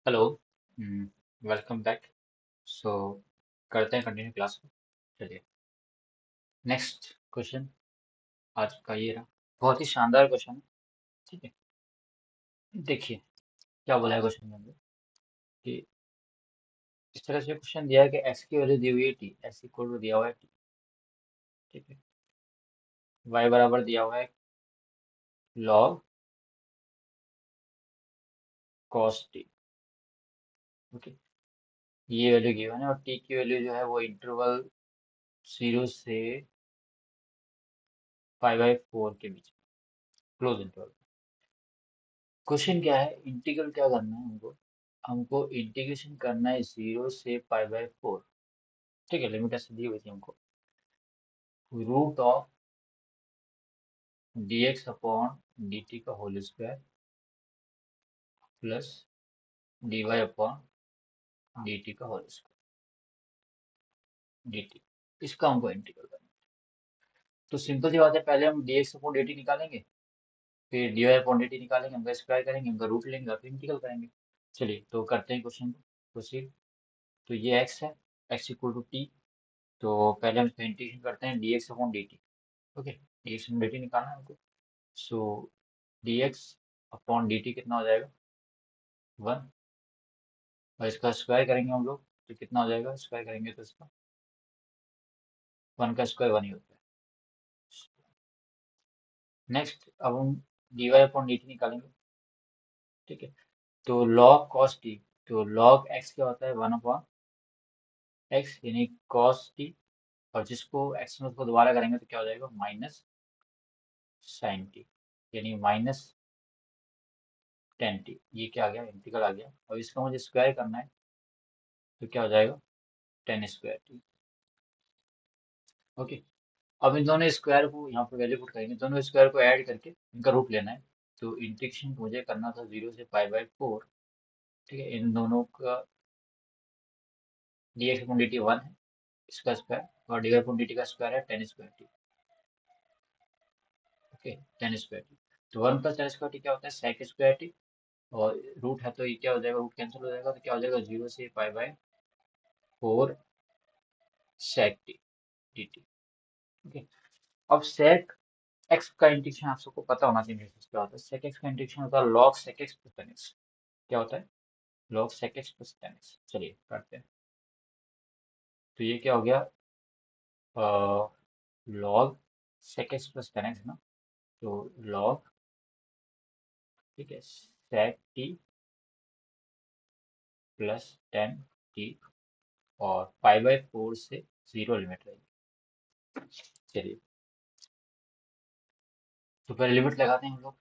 Hello. Welcome back. सो करते हैं continue class को। चलिए, नेक्स्ट क्वेश्चन आज का ये रहा। बहुत ही शानदार क्वेश्चन है। ठीक है, देखिए क्या बोला है क्वेश्चन में हमने कि इस तरह से क्वेश्चन दिया है कि एक्स की वैल्यू दी हुई है टी, एक्स इक्वल टू दिया हुआ है टी। ठीक है, वाई बराबर दिया हुआ है लॉग कॉस टी। ओके, ये वैल्यू गिवन है और टी की वैल्यू जो है वो इंटरवल 0 से 5/4 के बीच, क्लोज इंटरवल। क्वेश्चन क्या है, इंटीग्रल क्या करना है हमको। हमको इंटीग्रेशन करना है 0 से 5/4। ठीक है, लिमिट ऐसे दी हुई थी हमको, root of dx upon dt का whole square plus dy upon dt का होल स्क्वायर dt। इसका हमको इंटीग्रल करना है। तो सिंपल सी बात है, पहले हम dx अपॉन dt निकालेंगे, फिर dy अपॉन dt निकालेंगे, उनका स्क्वायर करेंगे, उनका रूट लेंगे और फिर इंटीग्रल करेंगे। चलिए तो करते हैं क्वेश्चन को प्रोसीड। तो ये x है, x इक्वल टू टी। तो पहले हम इसका इंटीग्रेशन करते हैं dx upon dt। Okay, dx upon dt निकालना है हमको। सो dx अपॉन dt कितना हो जाएगा, 1। और इसका स्क्वायर करेंगे हम लोग तो कितना हो जाएगा, स्क्वायर करेंगे तो इसका 1 का स्क्वायर 1 ही होता है। नेक्स्ट अब हम dy अपॉन dt निकालेंगे। ठीक है, तो log cos t, तो log x क्या होता है, 1 अपॉन x यानी cos t। और जिसको x में उसको दोबारा करेंगे तो क्या हो जाएगा, माइनस साइन t, यानी -10t। ये क्या आ गया, इंटीग्रल आ गया। और इसका मुझे स्क्वायर करना है तो क्या हो जाएगा, 10 स्क्वायर t। ओके, अब इन दोनों स्क्वायर को यहाँ पर वैल्यू पुट करेंगे, दोनों स्क्वायर को ऐड करके इनका रूट लेना है। तो इंटीग्रेशन मुझे करना था 0 से 5/4। ठीक है, इन दोनों का dx अपॉन dt 1 है, इसका स्क्वायर, और dy अपॉन dt का स्क्वायर है 10 square T. Okay, 10 square T. तो 1 प्लस 10 स्क्वायर टी क्या होता है, सेक स्क्वायर टी। और रूट है तो ये क्या हो जाएगा, रूट कैंसिल हो जाएगा, तो क्या हो जाएगा 0 से 5/4 सेक टी डी टी। ओके, अब सेक एक्स का इंटीग्रेशन आप सबको पता होना चाहिए क्या होता है। सेक एक्स का इंटीग्रेशन होता है log sec x plus ten x. क्या होता है, log sec x plus ten x. चलिए करते हैं। तो ये क्या हो गया, log sec x plus ten x ना। तो लॉग, ठीक है, सेक टी प्लस 10t, और 5/4 से 0 लिमिट रहेगी। चलिए तो पहले लिमिट लगाते हैं हम लोग।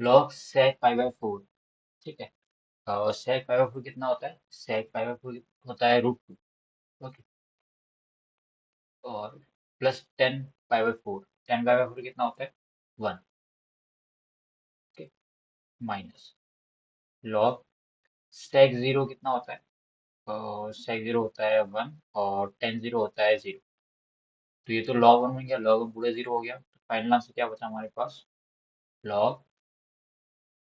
Log sec 5/4। ठीक है, और सेक 5/4 कितना होता है, सेक 5/4 होता है √2। ओके, और प्लस 10/4, 10/4 कितना होता है, 1। ओके, माइनस लॉग सेक 0 कितना होता है, और सेक 0 होता है 1, और 10 0 होता है 0। तो ये तो लॉग 1 बन गया, लॉग 1 पूरे 0 हो गया, तो फाइनल आंसर क्या बचा हमारे पास, log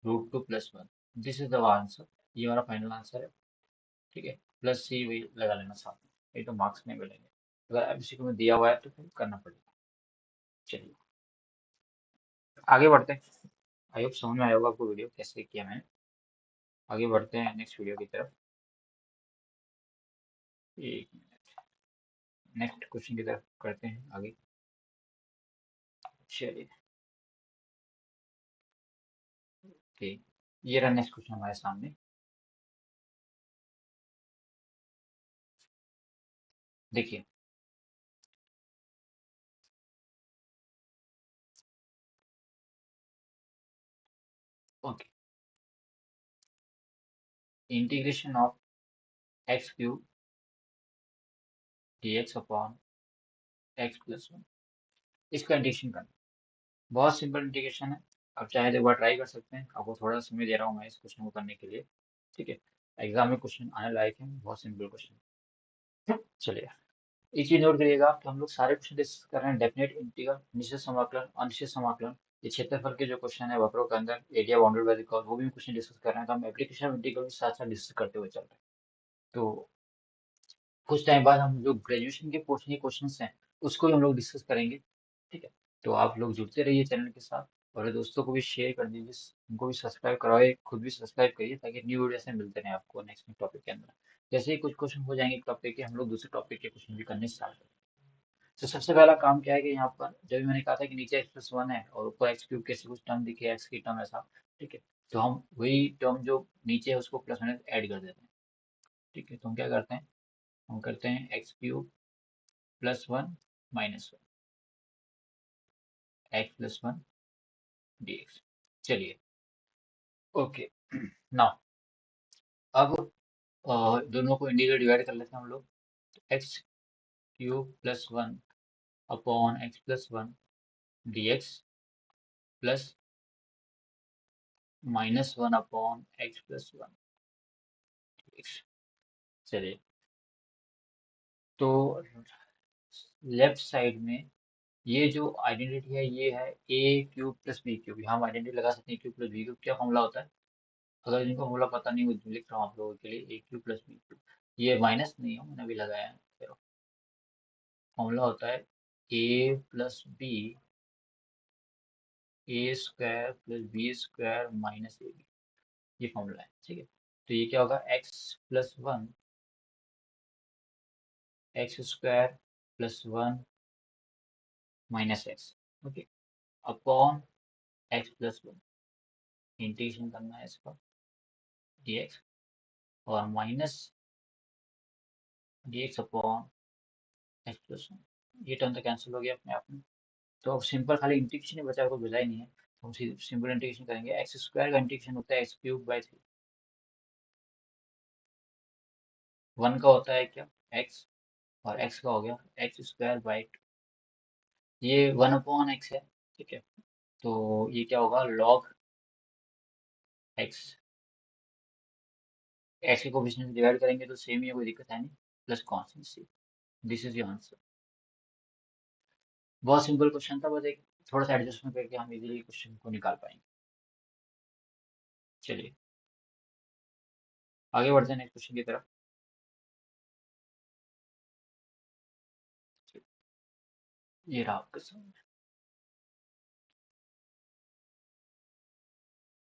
√2 plus 1। This is the answer, ये हमारा फाइनल आंसर है। ठीक है, प्लस सी वही लगा लेना साथ में, ये तो मार्क्स में मिलेंगे। अगर एमसीक्यू में दिया हुआ है तो फिर करना पड़ेगा। चलिए आगे बढ़ते हैं। आई होप समझ में आया होगा आपको वीडियो कैसे किया मैंने। आगे बढ़ते हैं नेक्स्ट वीडियो की तरफ। एक मिनट, नेक्स्ट क्वेश्चन की तरफ करते हैं आगे। चलिए, ओके, ये रहा नेक्स्ट क्वेश्चन हमारे सामने। देखिए, okay, integration of x³ dx upon x+1, इसका इंटीग्रेशन करना। बहुत सिंपल इंटीग्रेशन है। आप चाहे तो एक बार ट्राई कर सकते हैं, आपको थोड़ा समय दे रहा हूँ मैं इस क्वेश्चन को करने के लिए। ठीक है, एग्जाम में क्वेश्चन आने लायक है, बहुत सिंपल क्वेश्चन। चलिए, एक चीज नोट करिएगा कि हम लोग सारे क्वेश्चन डिस्कस कर रहे हैं डेफिनेट इंटीग्रल, निश्चित समाकलन, अनिश्चित समाकलन, ये क्षेत्रफल के जो क्वेश्चन है वक्रों के अंदर area bounded by the curve, वो भी क्वेश्चन डिस्कस कर रहे हैं, तो हम एप्लीकेशन ऑफ इंटीग्रल भी साथ साथ डिस्कस करते हुए चल रहे हैं। तो कुछ टाइम बाद हम जो ग्रेजुएशन के पोर्शन के क्वेश्चन हैं उसको भी हम लोग डिस्कस करेंगे। ठीक है, तो आप लोग जुड़ते रहिए चैनल के साथ, और दोस्तों को भी शेयर कर दीजिए, उनको भी सब्सक्राइब करवाइए, खुद भी सब्सक्राइब करिए, ताकि न्यू वीडियो से मिलते रहे आपको नेक्स्ट टॉपिक के अंदर। जैसे ही कुछ क्वेश्चन हो जाएंगे टॉपिक के, हम लोग दूसरे टॉपिक के क्वेश्चन भी करने स्टार्ट करेंगे। तो सबसे पहला काम क्या है कि यहाँ पर जब मैंने कहा था कि नीचे x+1 है और ऊपर एक्स क्यूब कैसे कुछ टर्म दिखे, एक्स की टर्म ऐसा। ठीक है, तो हम वही टर्म जो नीचे है उसको प्लस माइनस ऐड कर देते हैं। ठीक है, तो हम क्या करते हैं, हम करते हैं x³ +1 -1 x+1 dx। चलिए, ओके। नाउ अब दोनों को इंटीग्रल डिवाइड कर लेते हैं हम लोग। x³ +1 upon x+1 dx plus -1 upon x+1 dx। चलिए, तो लेफ्ट साइड में ये जो आइडेंटिटी है ये है a³ + b³। हम आइडेंटिटी लगा सकते हैं a³ + b³ क्या फॉर्मूला होता है। अगर जिनको फॉर्मूला पता नहीं, वो लिख रहा हूँ आप लोगों के लिए, a³ + b³। ये माइनस नहीं है, मैंने अभी लगाया है। फॉर्मूला होता है a+b a² + b² - ab। ये फॉर्मूला है, ठीक है। तो ये क्या होगा, x+1 x² + 1 -x, okay, upon x+1, integration करना है इसका dx, और माइनस dx अपॉन x+1। ये टर्म तो कैंसिल हो गया अपने आप में। तो अब सिंपल खाली इंटीग्रेशन ही बचा, कुछ बचा ही नहीं है, तो हम सिंपल इंटीग्रेशन करेंगे। x² का इंटीग्रेशन होता है x³/3। 1 का होता है क्या, x, और x का हो गया x²/2। ये 1/x है, ठीक है। तो ये क्या होगा, log x। x के कोफिशिएंट से डिवाइड करेंगे तो सेम ही है, कोई दिक्कत है नहीं, plus constant. This is your answer. बहुत सिंपल क्वेश्चन था, बस एक थोड़ा सा एडजस्टमेंट करके हम इजीली क्वेश्चन को निकाल पाएंगे। चलिए, आगे बढ़ते हैं नेक्स्ट क्वेश्चन की तरफ। ये रहा आपके सामने,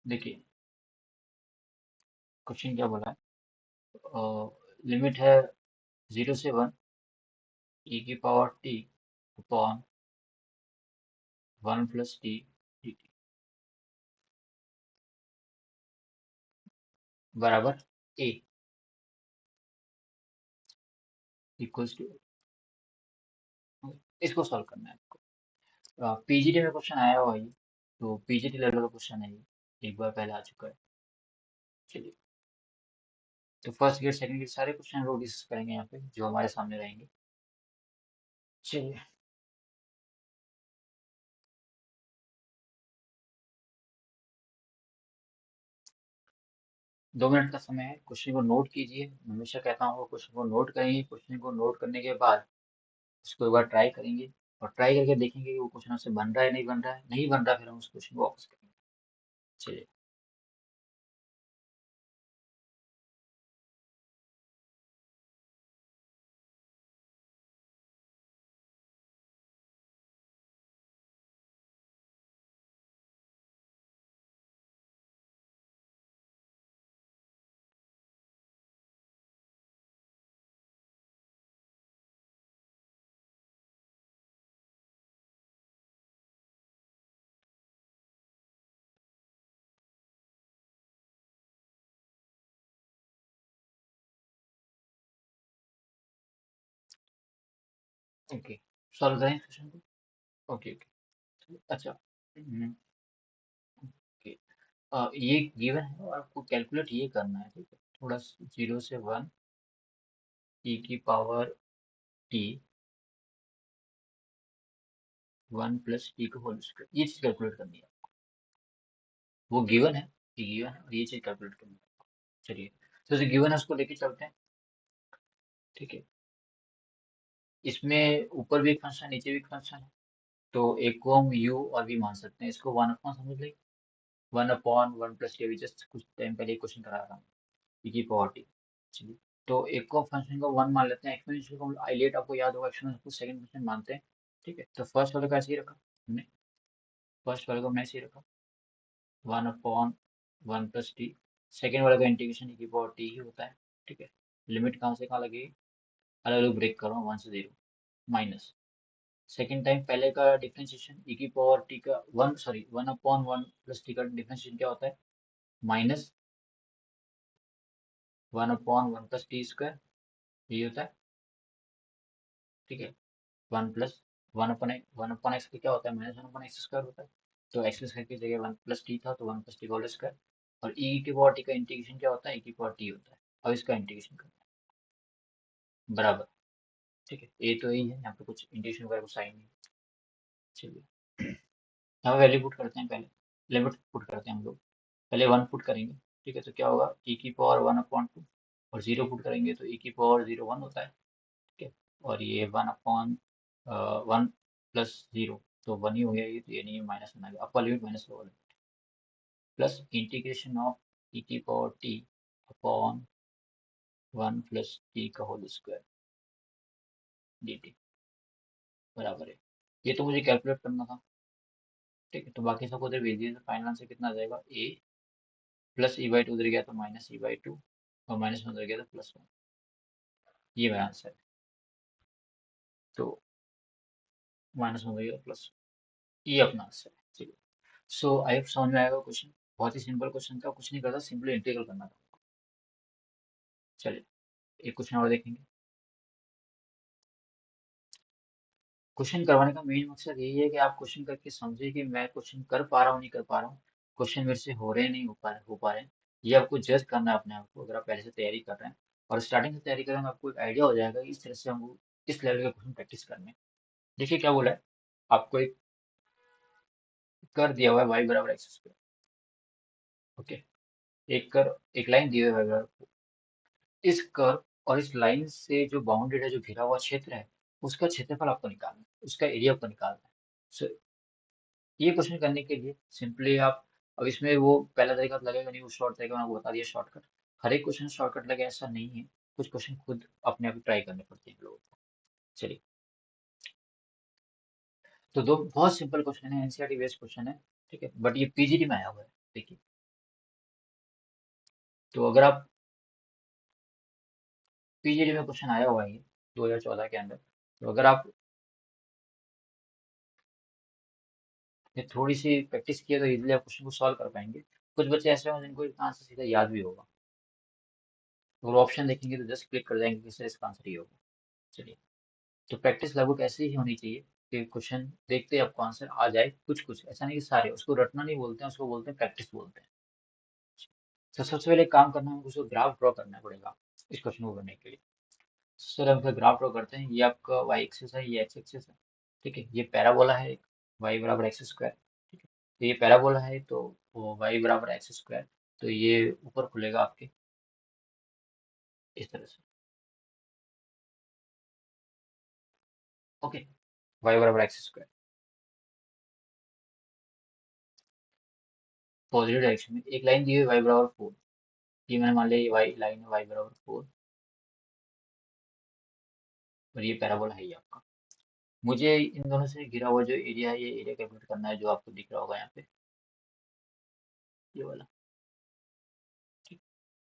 देखिए क्वेश्चन क्या बोला है। लिमिट है 0 से 1 e⁻t अपॉन 1 + t dt बराबर a इक्वल्स टू। इसको सॉल्व करना है आपको। पीजीटी में क्वेश्चन आया हुआ है ये, तो पीजीटी लेवल का क्वेश्चन है ये, एक बार पहले आ चुका है। चलिए, तो फर्स्ट ग्रेड सेकंड ग्रेड सारे क्वेश्चन लोग डिस्कस करेंगे यहाँ पे जो हमारे सामने रहेंगे। चलिए, 2 मिनट का समय है, क्वेश्चन को नोट कीजिए। मैं हमेशा कहता हूँ क्वेश्चन को नोट करेंगे, क्वेश्चन को नोट करने के बाद उसको एक बार ट्राई करेंगे, और ट्राई करके देखेंगे कि वो क्वेश्चन आपसे बन रहा है नहीं बन रहा है, नहीं बन रहा फिर हम उस क्वेश्चन को वापस करेंगे। चलिए, ओके, सॉल्व करें क्वेश्चन को। ओके ओके, अच्छा। ओके, ये गिवन है और आपको कैलकुलेट ये करना है, ठीक है। थोड़ा 0 से 1 e⁻t 1 + t² ये चीज कैलकुलेट करनी है। वो गिवन है, ये गिवन है और ये चीज कैलकुलेट करनी है। चलिए, तो जो गिवन है उसको लेके चलते हैं, ठीक है। इसमें ऊपर भी एक फंक्शन नीचे भी एक फंक्शन है, तो एक को हम u और v मान सकते हैं, इसको 1 अपॉन समझ लें, 1/1 + t। अभी जस्ट कुछ टाइम पहले क्वेश्चन करा था e की पावर t। चलिए, तो एक को फंक्शन को 1 मान लेते हैं, एक्सपोनेंशियल को आइलेट आपको याद होगा, एक्सपोनेंशियल को सेकंड फंक्शन मानते हैं। ठीक है, तो फर्स्ट वाले का ऐसे ही रखा हमने, फर्स्ट वाले को हमने ऐसे ही रखा 1/1 + t। सेकेंड वाले का इंटीग्रेशन e की पावर t ही होता है। ठीक है, लिमिट कहाँ से कहाँ लगेगी, अलग अलग ब्रेक करो, 1 से 0 माइनस सेकेंड टाइम पहले का डिफरेंशिएशन e की पावर t का 1/1 + t का डिफरेंशिएशन क्या होता है, माइनस 1/1 + t², यही होता है। ठीक है, 1 + 1/x क्या होता है, -1/x² होता है। तो एक्स स्क्वायर की जगह 1 + t था, तो 1 + t² और e की पावर t का इंटीग्रेशन क्या होता है, e की पावर t होता है। अब इसका इंटीग्रेशन करना है बराबर। ठीक है, ये तो यही है, यहाँ पे कुछ इंटीग्रेशन वगैरह कुछ साइन नहीं। चलिए, यहाँ वैल्यू पुट करते हैं, पहले लिमिट पुट करते हैं हम लोग, पहले 1 पुट करेंगे। ठीक है, तो क्या होगा, e की पावर 1/2 और 0 पुट करेंगे तो e की पावर 0 1 होता है। ठीक है, और ये 1/1 + 0 तो 1 ही हो गया, ये तो ये नहीं माइनस होना है, upper limit minus lower limit, plus integration of e की power t upon 1 + t² dt बराबर है। ये तो मुझे कैलकुलेट करना था। ठीक है, तो बाकी सबको उधर भेज दिए, तो फाइनल आंसर कितना आ जाएगा, a प्लस e/2 उधर गया तो -e/2 और माइनस में उधर गया तो +1। ये मेरा आंसर है। तो माइनस में उधर गया प्लस, ये अपना आंसर है। चलिए, सो आई होप समझ में आएगा क्वेश्चन, बहुत ही सिंपल क्वेश्चन था, कुछ नहीं करता, सिंपली इंटीग्रल करना था। चलिए, एक क्वेश्चन और देखेंगे। क्वेश्चन करवाने का मेन मकसद यही है कि आप क्वेश्चन करके समझे कि मैं क्वेश्चन कर पा रहा हूँ नहीं कर पा रहा हूँ, क्वेश्चन मेरे से हो रहे हैं नहीं हो पा रहे हैं। ये आपको जज करना है अपने आप को, अगर आप पहले से तैयारी कर रहे हैं और स्टार्टिंग से तैयारी करेंगे, आपको एक आइडिया हो जाएगा कि इस तरह से हमको इस लेवल के क्वेश्चन प्रैक्टिस करने हैं। देखिए क्या बोला है, आपको एक कर दिया हुआ है y = x²। ओके, एक लाइन दी हुई है y = इस कर्व और इस लाइन से जो बाउंडेड है, जो घिरा हुआ क्षेत्र है, उसका क्षेत्रफल आपको निकालना है, उसका एरिया आपको निकालना है। So, ये क्वेश्चन करने के लिए सिंपली आप, अब इसमें वो पहला तरीका तो लगेगा नहीं, वो शॉर्ट तरीका मैंने आपको बता दिया शॉर्टकट। हर एक क्वेश्चन शॉर्टकट लगे ऐसा नहीं है, कुछ क्वेश्चन खुद अपने आप ट्राई करने पड़ते हैं हम लोगों को। चलिए, तो दो बहुत सिंपल क्वेश्चन है, एनसीईआरटी बेस्ड क्वेश्चन है। ठीक है, बट ये पीजीडी में आया हुआ है। देखिए, तो अगर आप पीजीडी में क्वेश्चन आया हुआ है ये 2014 के अंदर, तो अगर आप ये थोड़ी सी प्रैक्टिस किए तो इजीली आप क्वेश्चन को सॉल्व कर पाएंगे। कुछ बच्चे ऐसे होंगे जिनको इसका आंसर सीधा याद भी होगा, और ऑप्शन देखेंगे तो जस्ट क्लिक कर जाएंगे कि सर इसका आंसर ये होगा। चलिए, तो प्रैक्टिस लगभग ऐसी ही होनी चाहिए कि क्वेश्चन देखते ही आपको आंसर आ जाए, कुछ कुछ ऐसा नहीं कि सारे, उसको रटना नहीं बोलते हैं, उसको बोलते हैं प्रैक्टिस बोलते हैं। तो सबसे पहले एक काम करना है, उसको ग्राफ ड्रॉ करना पड़ेगा इस क्वेश्चन को करने के लिए। सर हम फिर ग्राफ ड्रॉ करते हैं, ये आपका वाई एक्सिस है, ये एक्स एक्सिस है। ठीक है, ये पैराबोला है एक, y = x²। ठीक है, तो ये पैराबोला है, तो वो y = x², तो ये ऊपर खुलेगा आपके इस तरह से। Okay, y = x², positive direction में एक लाइन दी हुई y = 4, ये मैंने मान लिया ये y लाइन है, y = 4, और ये पैराबोला है ये आपका। मुझे इन दोनों से घिरा हुआ जो एरिया है, ये एरिया कैलकुलेट करना है, जो आपको दिख रहा होगा यहाँ पे, ये वाला। ठीक,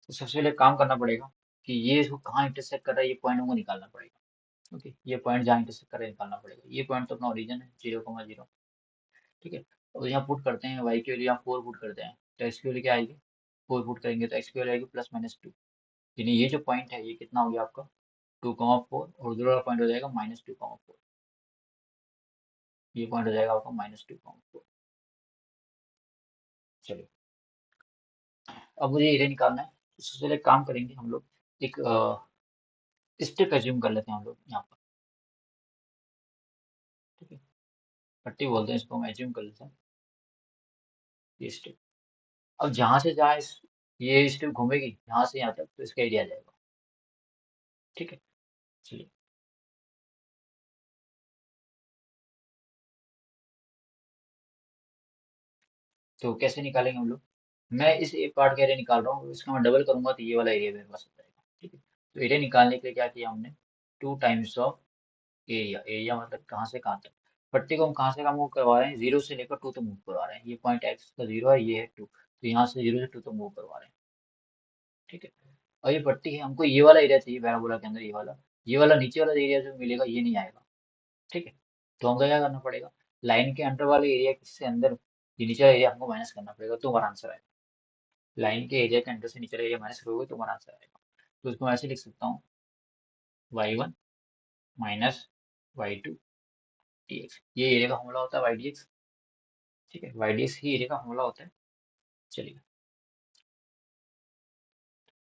तो सबसे पहले काम करना पड़ेगा कि ये इसको कहाँ इंटरसेक्ट कर रहा है, ये पॉइंट हमको निकालना पड़ेगा। ओके, ये पॉइंट जहाँ इंटरसेक्ट कर रहा है निकालना पड़ेगा, ये पॉइंट तो अपना ओरिजिन है 0,0। ठीक है, और यहाँ पुट करते हैं वाई की वैल्यू, यहाँ 4 पुट करते हैं, तो एक्स की वैल्यू क्या आएगी, 4 पुट करेंगे तो एक्स की वैल्यू आएगी +-2। यानी ये जो पॉइंट है ये कितना हो गया आपका 2,4, और उधर वाला पॉइंट हो जाएगा -2,4। ये पॉइंट हो जाएगा आपका -2,4। चलिए, अब मुझे एरिया निकालना है, तो सबसे पहले काम करेंगे हम लोग, एक स्टेप एज्यूम कर लेते हैं हम लोग यहाँ पर। ठीक है, पट्टी बोलते हैं इसको, हम एज्यूम कर लेते हैं ये स्टेप। अब जहाँ से जहाँ ये स्टेप घूमेगी यहाँ से यहाँ तक, तो इसका एरिया आ जाएगा। ठीक है, चलिए, तो कैसे निकालेंगे हम लोग? मैं इस एक पार्ट का एरिया निकाल रहा हूँ, इसका मैं डबल करूंगा तो ये वाला एरिया मेरे पास आ जाएगा। ठीक है, तो एरिया निकालने के लिए क्या किया हमने, two times of area. Area मतलब कहाँ से कहाँ तक, पट्टी को हम कहाँ से कहाँ मूव करवा रहे हैं, जीरो से लेकर टू तक मूव करवा रहे हैं। ये पॉइंट एक्स का जीरो है, ये है टू, तो यहाँ से जीरो से टू तक मूव करवा रहे हैं। ठीक है, और ये पट्टी है, हमको ये वाला एरिया चाहिए पैराबोला के अंदर, ये वाला नीचे वाला एरिया जो मिलेगा ये नहीं आएगा। ठीक है, तो हमको क्या करना पड़ेगा, लाइन के अंडर वाले एरिया से अंदर ये नीचे वाला एरिया हमको माइनस करना पड़ेगा, तो हमारा आंसर आएगा। लाइन के एरिया के अंदर से नीचे वाला एरिया माइनस करोगे तो हमारा आंसर आएगा। तो इसको मैं ऐसे लिख सकता हूँ, y1 माइनस y2 dx, ये एरिया का फॉर्मूला होता है y dx। ठीक है, y dx ही एरिया का फॉर्मूला होता है। चलिए,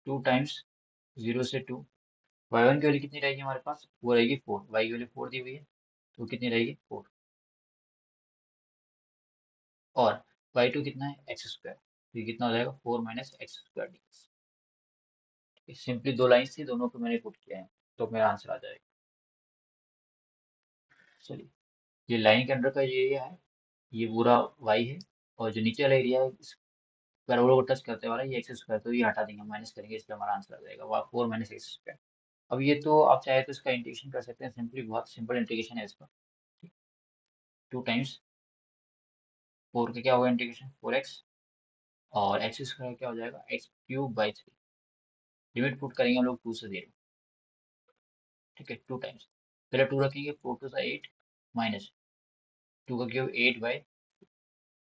टू टाइम्स जीरो से टू, y1 की वैल्यू कितनी रहेगी हमारे पास, वो रहेगी फोर, y की वैल्यू फोर दी हुई है, तो कितनी रहेगी फोर, और y2 कितना है एक्स स्क्वायर, तो ये कितना हो जाएगा four minus x square dx। Simply दो लाइन्स थी, दोनों को मैंने पुट किया है, तो मेरा आंसर आ जाएगा। चलिए, ये लाइन के अंदर का ये एरिया है, ये पूरा y है, और जो नीचे वाला एरिया है इस पैराबोला को टच करते वाला ये एक्स स्क्वायर, तो ये हटा देंगे, माइनस करेंगे, इसलिए हमारा आंसर आ जाएगा फोर माइनस एक्स स्क्वायर। अब ये तो आप चाहे तो इसका इंटीग्रेशन कर सकते हैं, सिंपली बहुत सिंपल इंटीग्रेशन है इसका। टू टाइम्स फोर का क्या होगा इंटीग्रेशन, फोर एक्स, और एक्स स्क्वायर क्या हो जाएगा, x cube by three. Limit put करेंगे हम लोग टू से जीरो। ठीक है, टू टाइम्स, पहले टू रखेंगे, फोर टू सा एट, माइनस टू का क्यूब एट बाई,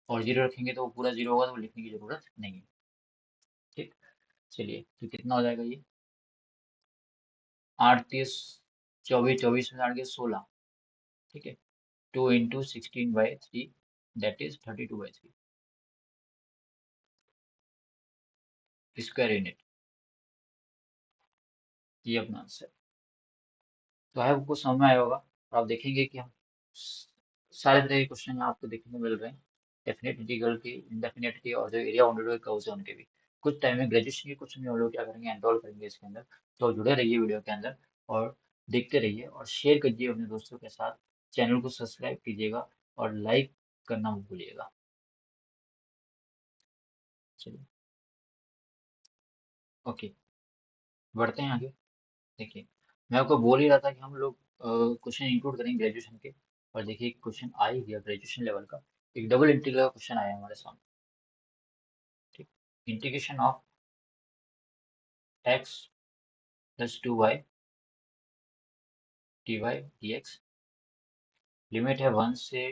और जीरो रखेंगे तो वो पूरा जीरो होगा, तो वो लिखने की जरूरत नहीं है। ठीक, चलिए, तो कितना हो जाएगा ये, आठ तीस चौबीस, चौबीस में आठ गया सोलह। ठीक है, two into sixteen by three, that is 32/3 square unit, ये अपना आंसर। तो है आपको समझ में आया होगा, और आप देखेंगे कि हम सारे तरह के क्वेश्चन यहाँ आपको देखने को मिल रहे हैं, डेफिनेट इंटीग्रल की, इंडेफिनेट की, और जो एरिया बाउंडेड कर्व्स है उनके भी। कुछ टाइम में ग्रेजुएशन के क्वेश्चन में हम लोग क्या करेंगे, एनरोल करेंगे इसके अंदर। तो जुड़े रहिए वीडियो के अंदर, और देखते रहिए, और शेयर कीजिए अपने दोस्तों के साथ। चैनल को सब्सक्राइब कीजिएगा, और लाइक करना मत भूलिएगा। चलिए, ओके, बढ़ते हैं आगे। देखिए, मैं आपको बोल ही रहा था कि हम लोग क्वेश्चन इंक्लूड करेंगे ग्रेजुएशन के, और देखिए क्वेश्चन आ ही गया ग्रेजुएशन लेवल का, एक डबल इंटीग्रल का क्वेश्चन आया हमारे सामने। ठीक, integration of x plus two y d y d x, limit है वन से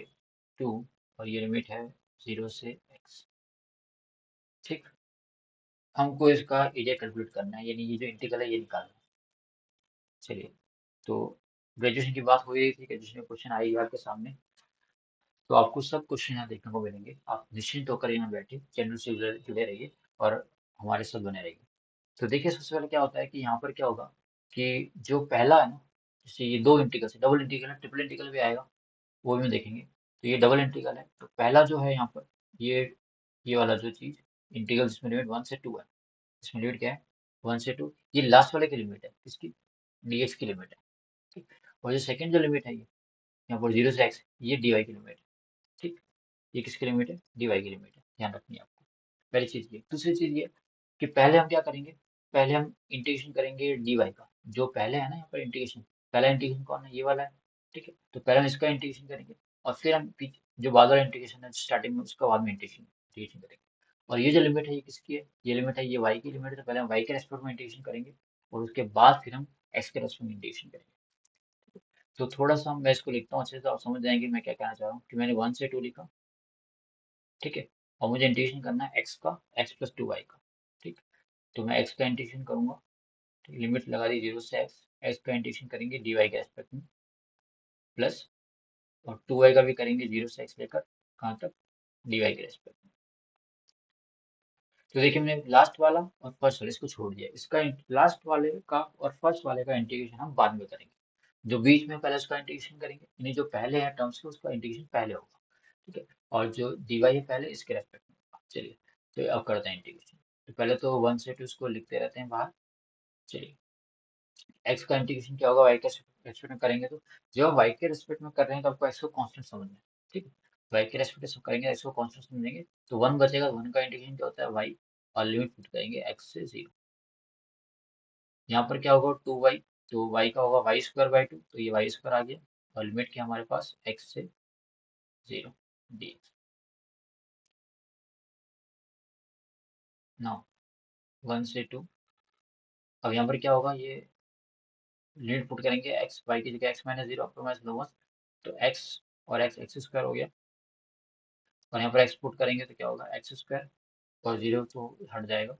टू, और ये लिमिट है जीरो से एक्स। ठीक, हमको इसका एरिया कैलकुलेट करना है, यानी ये जो इंटीग्रल है ये निकालना है। चलिए, तो ग्रेजुएशन की बात हो रही थी, ग्रेजुएशन में क्वेश्चन आएगी आपके सामने, तो आपको सब क्वेश्चन यहाँ देखने को मिलेंगे। आप निश्चिंत होकर यहाँ बैठे चैनल से जुड़े जुड़े रहिए, और हमारे साथ बने रहिए। तो देखिए, सबसे पहले क्या होता है कि यहाँ पर क्या होगा, कि जो पहला है ना, जैसे ये दो इंटीग्रल से, डबल इंटीग्रल है, ट्रिपल इंटीग्रल भी आएगा, वो भी हम देखेंगे। तो ये डबल इंटीग्रल है, तो पहला जो है यहाँ पर, ये वाला जो चीज, इंटीग्रल जिसमें लिमिट वन से टू है, इसमें लिमिट क्या है, वन से टू, ये लास्ट वाले की लिमिट है, इसकी dx की लिमिट है। ठीक, और जो सेकंड जो लिमिट है ये यहाँ पर जीरो से एक्स, ये dy की लिमिट है। ठीक, ये किसकी लिमिट है, dy की लिमिट है, ध्यान रखनी है आपको। पहली चीज ये, दूसरी चीज ये कि पहले हम क्या करेंगे, पहले हम इंटीग्रेशन करेंगे dy का, जो पहले है ना यहाँ पर इंटीग्रेशन, पहला इंटीग्रेशन कौन है, ये वाला है। ठीक है, तो पहले हम इसका इंटीग्रेशन करेंगे, और फिर हम जो बाद वाला इंटीग्रेशन है स्टार्टिंग में, उसका बाद में इंटीग्रेशन इंटीग्रेशन करेंगे। और ये जो लिमिट है ये किसकी है, ये लिमिट है, ये y की लिमिट है, तो पहले हम y के रेस्पेक्ट में इंटीग्रेशन करेंगे, और उसके बाद फिर हम x के रेस्पेक्ट में इंटीग्रेशन करेंगे। तो थोड़ा सा मैं इसको लिखता हूँ अच्छे से, तो आप समझ जाएंगे मैं क्या कहना चाह रहा हूँ, कि मैंने वन से टू लिखा। ठीक है, और मुझे इंटीग्रेशन करना है एक्स का, एक्स प्लस टू वाई का। ठीक, तो मैं एक्स का इंटीग्रेशन करूंगा, ठीक, लिमिट लगा दी जीरो से एक्स, एक्स का इंटीग्रेशन करेंगे डी वाई के रेस्पेक्ट में, प्लस, और टू वाई का भी करेंगे जीरो से एक्स लेकर कहाँ तक, डी वाई के रेस्पेक्ट में। तो देखिए, मैंने लास्ट वाला और फर्स्ट वाला इसको छोड़ दिया, इसका लास्ट वाले का और फर्स्ट वाले का इंटीग्रेशन हम बाद में करेंगे, जो बीच में पहले उसका इंटीग्रेशन करेंगे, यानी जो पहले है टर्म्स के उसका इंटीग्रेशन पहले होगा। ठीक है, और जो डी वाई है पहले, इसके रेस्पेक्ट में होगा। चलिए, तो अब करते हैं इंटीग्रेशन। तो पहले तो वन से टू इसको लिखते रहते हैं बाहर। चलिए, एक्स का इंटीग्रेशन क्या होगा, वाई के रेस्पेक्ट में करेंगे, तो जब हम वाई के रेस्पेक्ट में कर रहे हैं तो आपको एक्स को कांस्टेंट समझना है। ठीक है, वाई के रेस्पेक्ट में करेंगे, एक्स को कॉन्स्टेंट समझेंगे, तो 1 बचेगा। 1 का इंटीग्रेशन क्या होता है, वाई, और लिमिट पुट करेंगे एक्स से 0। यहाँ पर क्या होगा, 2y, तो y का होगा वाई स्क्वायर बाई 2, तो ये वाई स्क्वायर आ गया, और लिमिट क्या हमारे पास, x से 0 dx। नाउ 1 से 2, अब यहाँ पर क्या होगा, ये लिमिट पुट करेंगे, x y की जगह x माइनस 0 अपर माइनस लोअर, तो x और x स्क्वायर हो गया, और यहाँ पर x पुट करेंगे तो क्या होगा, x स्क्वायर, और 0 तो हट जाएगा,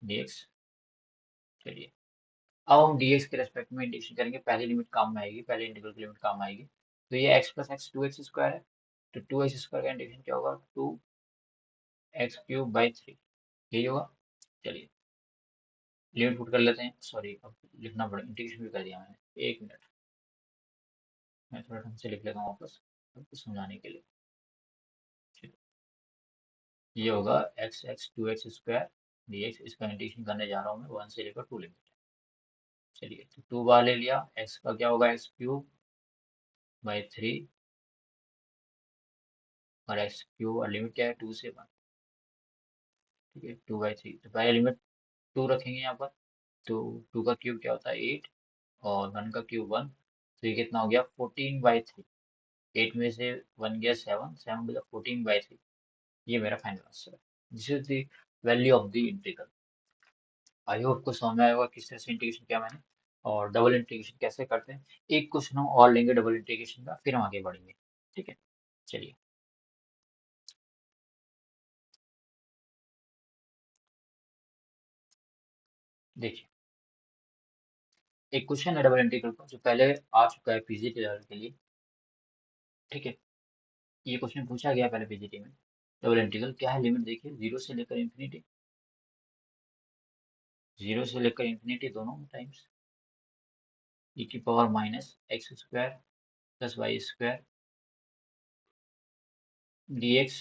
dx। चलिए, अब हम dx के रेस्पेक्ट में इंटीग्रेशन करेंगे, पहली लिमिट काम में आएगी, पहले इंटीग्रल की लिमिट काम आएगी, तो ये x plus x 2x square है, तो 2x स्क्वायर का इंटीग्रेशन क्या होगा, 2x³ बाई 3, यही होगा। चलिए, लिमिट पुट कर लेते हैं, सॉरी अब लिखना पड़ेगा, इंटीग्रेशन भी कर दिया मैंने, एक मिनट, मैं थोड़ा ढंग से लिख लेता हूँ वापस आपको समझाने के लिए। चलिए, ये होगा x 2x स्क्वायर dx, इसका इंटीग्रेशन करने जा रहा हूँ मैं 1 से लेकर 2 लिमिट। चलिए, तो 2 बार ले लिया, x का क्या होगा, x³ बाई 3, और x³ और लिमिट क्या है, 2 से 1, ठीक है, 2/3, तो पहले लिमिट 2 रखेंगे यहाँ पर, तो 2 का क्यूब क्या होता है, 8, और 1 का क्यूब 1, तो ये कितना हो गया, 14/3, 8 में से 1 गया 7, 7 बजा 14/3, ये मेरा फाइनल आंसर है। This is the value of the integral. I hope को समझ में आएगा किस तरह से इंटीग्रेशन किया मैंने, और डबल इंटीग्रेशन कैसे करते हैं। एक क्वेश्चन हम और लेंगे डबल इंटीग्रेशन का, फिर हम आगे बढ़ेंगे, ठीक है। चलिए, देखिए, एक क्वेश्चन है डबल इंटीग्रल का, जो पहले आ चुका है पीजीटी लेवल के लिए, ठीक है। ये क्वेश्चन पूछा गया पहले पीजीटी में। डबल इंटीग्रल क्या है, लिमिट देखिए, 0 से लेकर इंफिनिटी, 0 से लेकर इंफिनिटी दोनों टाइम्स, ई की power minus x square plus y square dx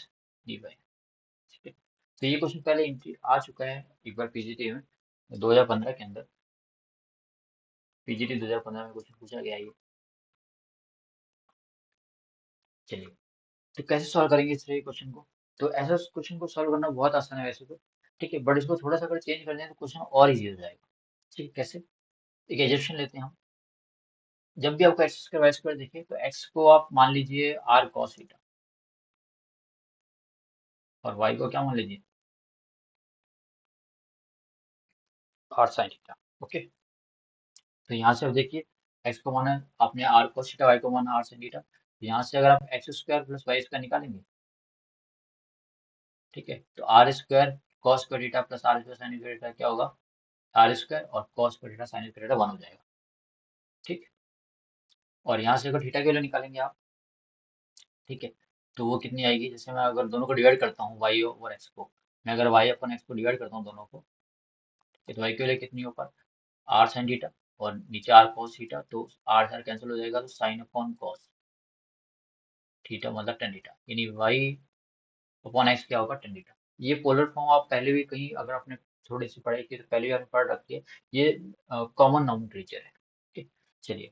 dy, ठीक है। तो ये क्वेश्चन पहले आ चुका है एक बार पीजीटी में, 2015 के अंदर, पीजीटी 2015 में क्वेश्चन पूछा गया है ये। चलिए, तो कैसे सॉल्व करेंगे इस क्वेश्चन को, तो ऐसा क्वेश्चन को सॉल्व करना बहुत आसान है वैसे तो, ठीक है, बट इसको थोड़ा सा अगर चेंज कर दें तो क्वेश्चन और इजी हो जाएगा, ठीक है। कैसे, एक एजप्शन लेते हैं हम, जब भी आपको एक्स स्क्वायर वाई स्क्वायर दिखे, तो एक्स को आप मान लीजिए आर कॉस थीटा, और वाई को क्या मान लीजिए, आर साइन थीटा, ओके। तो यहाँ से अब देखिए, एक्स को माना आपने आर कॉस थीटा, वाई को माना आर साइन थीटा, तो यहाँ से अगर आप x square plus y square निकालेंगे, ठीक है, तो r square cos square theta plus r square sine square theta क्या होगा, आर स्क्वायर और cos square theta sine square theta 1 हो जाएगा, ठीक। और यहाँ से अगर थीटा की वैल्यू निकालेंगे आप, ठीक है, तो वो कितनी आएगी, जैसे मैं अगर दोनों को डिवाइड करता हूँ वाई और एक्स को, मैं अगर वाई अपन एक्स को डिवाइड करता हूँ दोनों को, तो वाई की वैल्यू कितनी ऊपर, आर साइन थीटा, और नीचे आर कॉस थीटा, तो आर साइन कैंसिल हो जाएगा, तो साइन अपॉन कॉस थीटा मतलब टेन थीटा, यानी वाई अपॉन एक्स क्या होगा, टेन थीटा। ये पोलर फॉर्म आप पहले भी कहीं अगर आपने थोड़ी सी पढ़ाई की तो पहले भी आपने पढ़ रखी है, ये कॉमन नॉमेनक्लेचर है, ठीक। चलिए,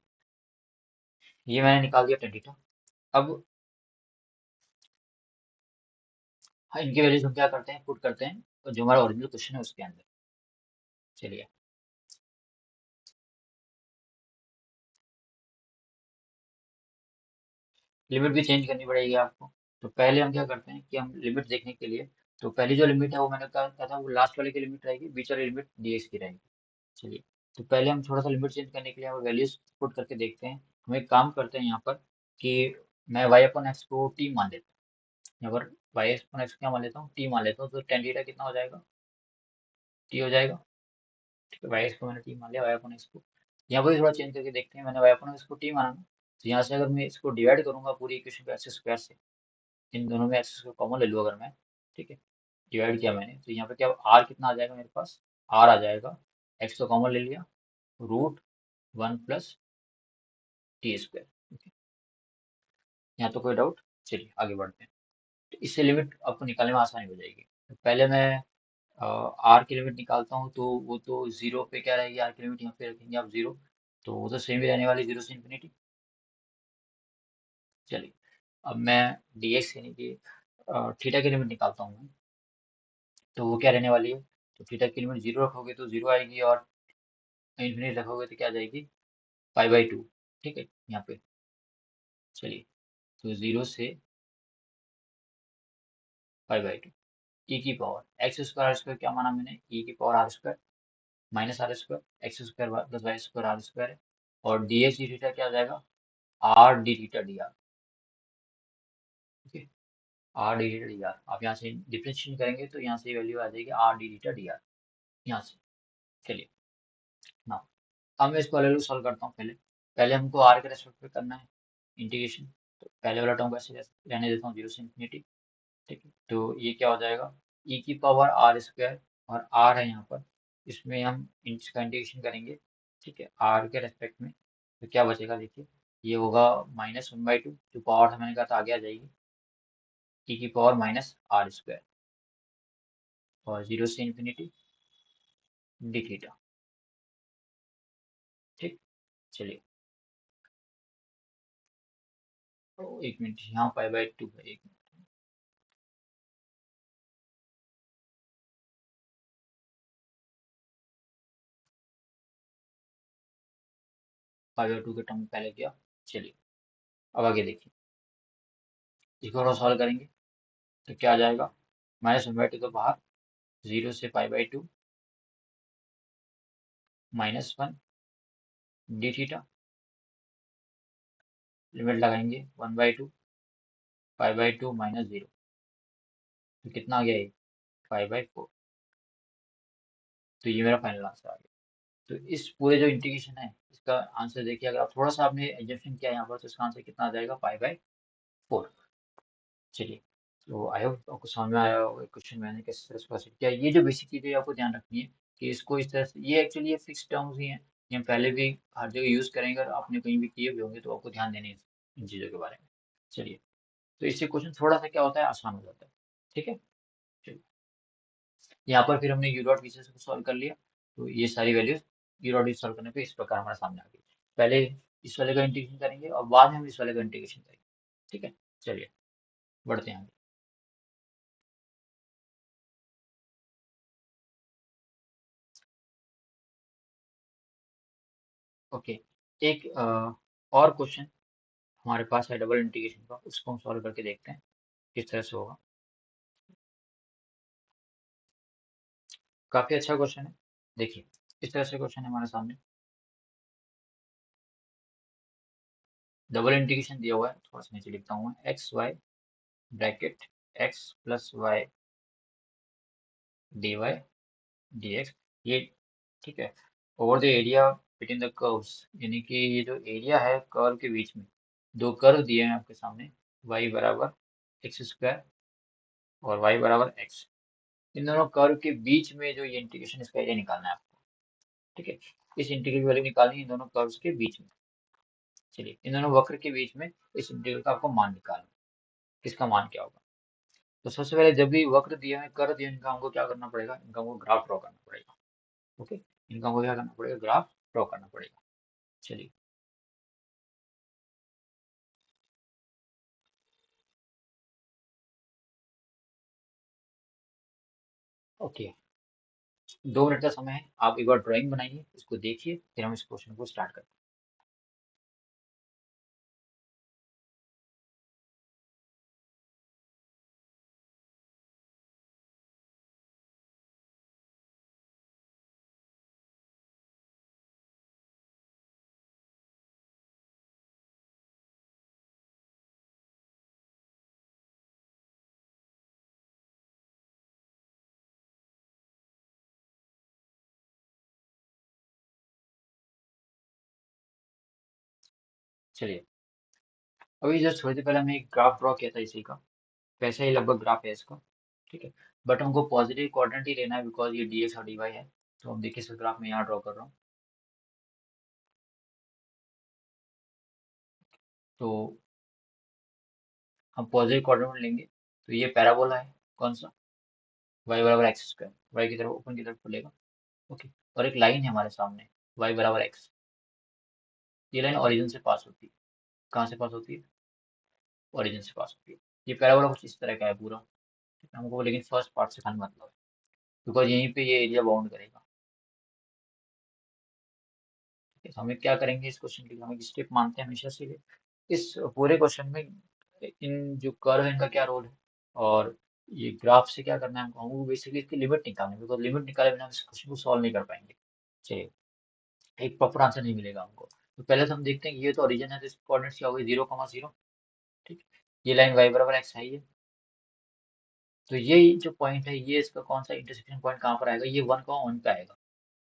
ये मैंने निकाल दिया टेन थीटा। अब हाँ, इनकी वैल्यूज हम क्या करते हैं, पुट करते हैं, तो जो हमारा ओरिजिनल क्वेश्चन है उसके अंदर। चलिए, लिमिट भी चेंज करनी पड़ेगी आपको, तो पहले हम क्या करते हैं कि हम लिमिट देखने के लिए, तो पहली जो लिमिट है वो मैंने कहा था, वो लास्ट वाले की लिमिट रहेगी, बीच वाली लिमिट डीएक्स की रहेगी। चलिए, तो पहले हम थोड़ा सा लिमिट चेंज करने के लिए हम वैल्यूज पुट करके देखते हैं। हम एक काम करते हैं यहाँ पर, कि मैं वाई अपन एक्स को टी मान लेता हूँ, यहाँ पर वाई अपन एक्स क्या मान लेता हूँ, टी मान लेता हूँ, तो टेन थीटा कितना हो जाएगा, टी हो जाएगा, ठीक है। वाई एक्स को मैंने टी मान लिया, वाई अपन एक्स को, यहाँ पर भी थोड़ा चेंज करके देखते हैं, मैंने वाई अपन एक्स को टी माना ना, तो यहाँ से अगर मैं इसको डिवाइड करूंगा पूरी इक्वेशन को एक्स स्क्वायर से, इन दोनों में एक्स को कॉमन ले लूँ अगर मैं, ठीक है, डिवाइड किया मैंने, तो यहाँ पे क्या आर कितना आ जाएगा मेरे पास, आर आ जाएगा, एक्स तो कॉमन ले लिया, root 1 plus t square, okay. यहाँ तो कोई डाउट, चलिए आगे बढ़ते हैं। तो इससे लिमिट आपको निकालने में आसानी हो जाएगी। तो पहले मैं आर की लिमिट निकालता हूँ, तो वो तो जीरो पे क्या रहेगी, आर की लिमिट यहाँ पे रखेंगे आप जीरो, तो वो तो सेम ही रहने वाली, जीरो से इन्फिनिटी। चलिए, अब मैं डी एक्स यानी कि थीटा की लिमिट निकालता हूँ मैं, तो वो क्या रहने वाली है, तो थीटा की लिमिट जीरो रखोगे तो जीरो आएगी, और इन्फिनिटी रखोगे तो क्या आ जाएगी, पाई बाई टू। ठीक है, यहाँ पे चलिए, तो जीरो से पाई बाई टू, ई की power x square r square, क्या माना मैंने, ई की power r square minus r square x square plus y square r square है, और डी एक्स डी थीटा क्या आ जाएगा, r d theta d r. Okay, r d theta d r, आप यहाँ से डिफ्रेंशिएट करेंगे तो यहाँ से वैल्यू आ जाएगी are d theta d are, यहाँ से। चलिए ना, अब मैं इसको अलग अलग सॉल्व करता हूँ। पहले पहले हमको आर के रेस्पेक्ट पे करना है इंटीग्रेशन, तो पहले वाला टर्म वैसे रहने देता हूँ, जीरो से इन्फिनिटी। ठीक है, तो ये क्या हो जाएगा, ई की पावर आर स्क्वायर, और आर है यहाँ पर, इसमें हम इसका इंटीग्रेशन करेंगे। ठीक है, आर के रेस्पेक्ट में, तो क्या बचेगा देखिए, ये होगा माइनस वन बाई टू, जो पावर था मैंने कहा था आगे आ जाएगी, ई की पावर माइनस आर स्क्वायर, और जीरो से इन्फिनिटी डी थीटा। ठीक, चलिए, तो एक मिनट, यहाँ पाई बाई टू है, एक मिनट, पाई बाई टू के टर्म में पहले किया। चलिए, अब आगे देखिए, इसको थोड़ा सॉल्व करेंगे तो क्या आ जाएगा, माइनस वन बाई टू तो बाहर, जीरो से pi by two minus one d theta, limit लगाएंगे one by two pi by two minus zero, तो कितना आ गया ये, पाई बाई फोर। तो ये मेरा फाइनल आंसर आ गया। तो इस पूरे जो इंटीग्रेशन है, इसका आंसर देखिए, अगर आप थोड़ा सा आपने एग्जाम्पशन किया यहाँ पर, तो इसका आंसर कितना आ जाएगा, पाई बाई फोर। चलिए, तो आई होप आपको समझ में आया होगा क्वेश्चन मैंने किस तरह से प्रोसीड किया। ये जो बेसिक चीज़ें आपको ध्यान रखनी है, कि इसको इस तरह से, ये एक्चुअली ये फिक्स टर्म्स ही हैं, ये हम पहले भी हर जगह यूज़ करेंगे, और आपने कहीं भी किए भी होंगे तो आपको ध्यान देने हैं इन चीज़ों के बारे में। चलिए, तो इससे क्वेश्चन थोड़ा सा क्या होता है, आसान हो जाता है। ठीक है, चलिए, यहाँ पर फिर हमने यू डॉट विशेष को सॉल्व कर लिया, तो ये सारी वैल्यूज यू डॉट सॉल्व करने पे इस प्रकार हमारे सामने आ गई। पहले इस वाले का इंटीग्रेशन करेंगे, और बाद में हम इस वाले का इंटीग्रेशन करेंगे। ठीक है, चलिए, बढ़ते हैं आगे। ओके, एक और क्वेश्चन हमारे पास है डबल इंटीग्रेशन का, उसको हम सॉल्व करके देखते हैं किस तरह से होगा। काफी अच्छा क्वेश्चन है, देखिए, इस तरह से क्वेश्चन है हमारे सामने, डबल इंटीग्रेशन दिया हुआ है, थोड़ा सा नीचे लिखता हूँ मैं, x y bracket x plus y d y d x, ये, ठीक है, over the area between the curves, यानी कि ये जो एरिया है कर्व के बीच में, दो कर्व दिए हैं आपके सामने, y बराबर एक्स स्क्वायर और y बराबर एक्स, इन दोनों कर्व के बीच में जो ये इंटीग्रेशन, इसका एरिया निकालना है आपको। ठीक है, इस इंटीग्रल की वैल्यू निकालनी है इन दोनों कर्व्स के बीच में। चलिए, इन दोनों वक्र के बीच में इस इंटीग्रल का आपको मान निकालना है, किसका मान क्या होगा। तो सबसे पहले जब भी वक्र दिए हुए कर्व दिए, इनका हमको क्या करना पड़ेगा, इनका हमको ग्राफ ड्रॉ करना पड़ेगा। ओके, इनका हमको क्या करना पड़ेगा, ग्राफ ड्रॉ करना पड़ेगा। चलिए, ओके, 2 मिनट का समय है, आप एक बार ड्राइंग बनाइए, इसको देखिए, फिर हम इस क्वेश्चन को स्टार्ट करते हैं। चलिए, अभी जस्ट थोड़ी देर पहले हमने एक ग्राफ ड्रॉ किया था इसी का, वैसा ही लगभग ग्राफ है इसका। ठीक है, बट हमको पॉजिटिव क्वाड्रेंट ही लेना है, बिकॉज ये डी एक्स और डी वाई है। तो हम देखिए, इस ग्राफ में यहाँ ड्रॉ कर रहा हूँ, तो हम पॉजिटिव क्वाड्रेंट लेंगे, तो ये पैराबोला है, कौन सा, y बराबर एक्स स्क्वायर, वाई की तरफ ऊपर की तरफ खुलेगा। ओके, और एक लाइन है हमारे सामने, y बराबर एक्स, ये लाइन ओरिजिन से पास होती है, कहाँ से पास होती है, ओरिजिन से पास होती है। ये पैराबोला कुछ इस तरह का है पूरा, ठीक है, हमको लेकिन फर्स्ट पार्ट से खाली मतलब है, बिकॉज यहीं पे ये एरिया बाउंड करेगा। ठीक है, तो हमें क्या करेंगे इस क्वेश्चन के लिए, हम एक स्टेप मानते हैं हमेशा से इस पूरे क्वेश्चन में, इन जो कर्व है इनका क्या रोल है, और ये ग्राफ से क्या करना है हमको, हमको बेसिकली इसकी लिमिट निकालनी है, बिकॉज लिमिट निकाले बिना हम इस क्वेश्चन को सॉल्व नहीं कर पाएंगे। चलिए, एक प्रॉपर आंसर नहीं मिलेगा हमको। तो पहले तो हम देखते हैं कि ये तो ओरिजिन है, तो इसकी कोऑर्डिनेट्स क्या होगी, 0,0। ठीक, ये लाइन y बराबर x है ये, तो ये जो पॉइंट है ये इसका कौन सा इंटरसेक्शन पॉइंट कहाँ पर आएगा, ये 1,1 पे आएगा।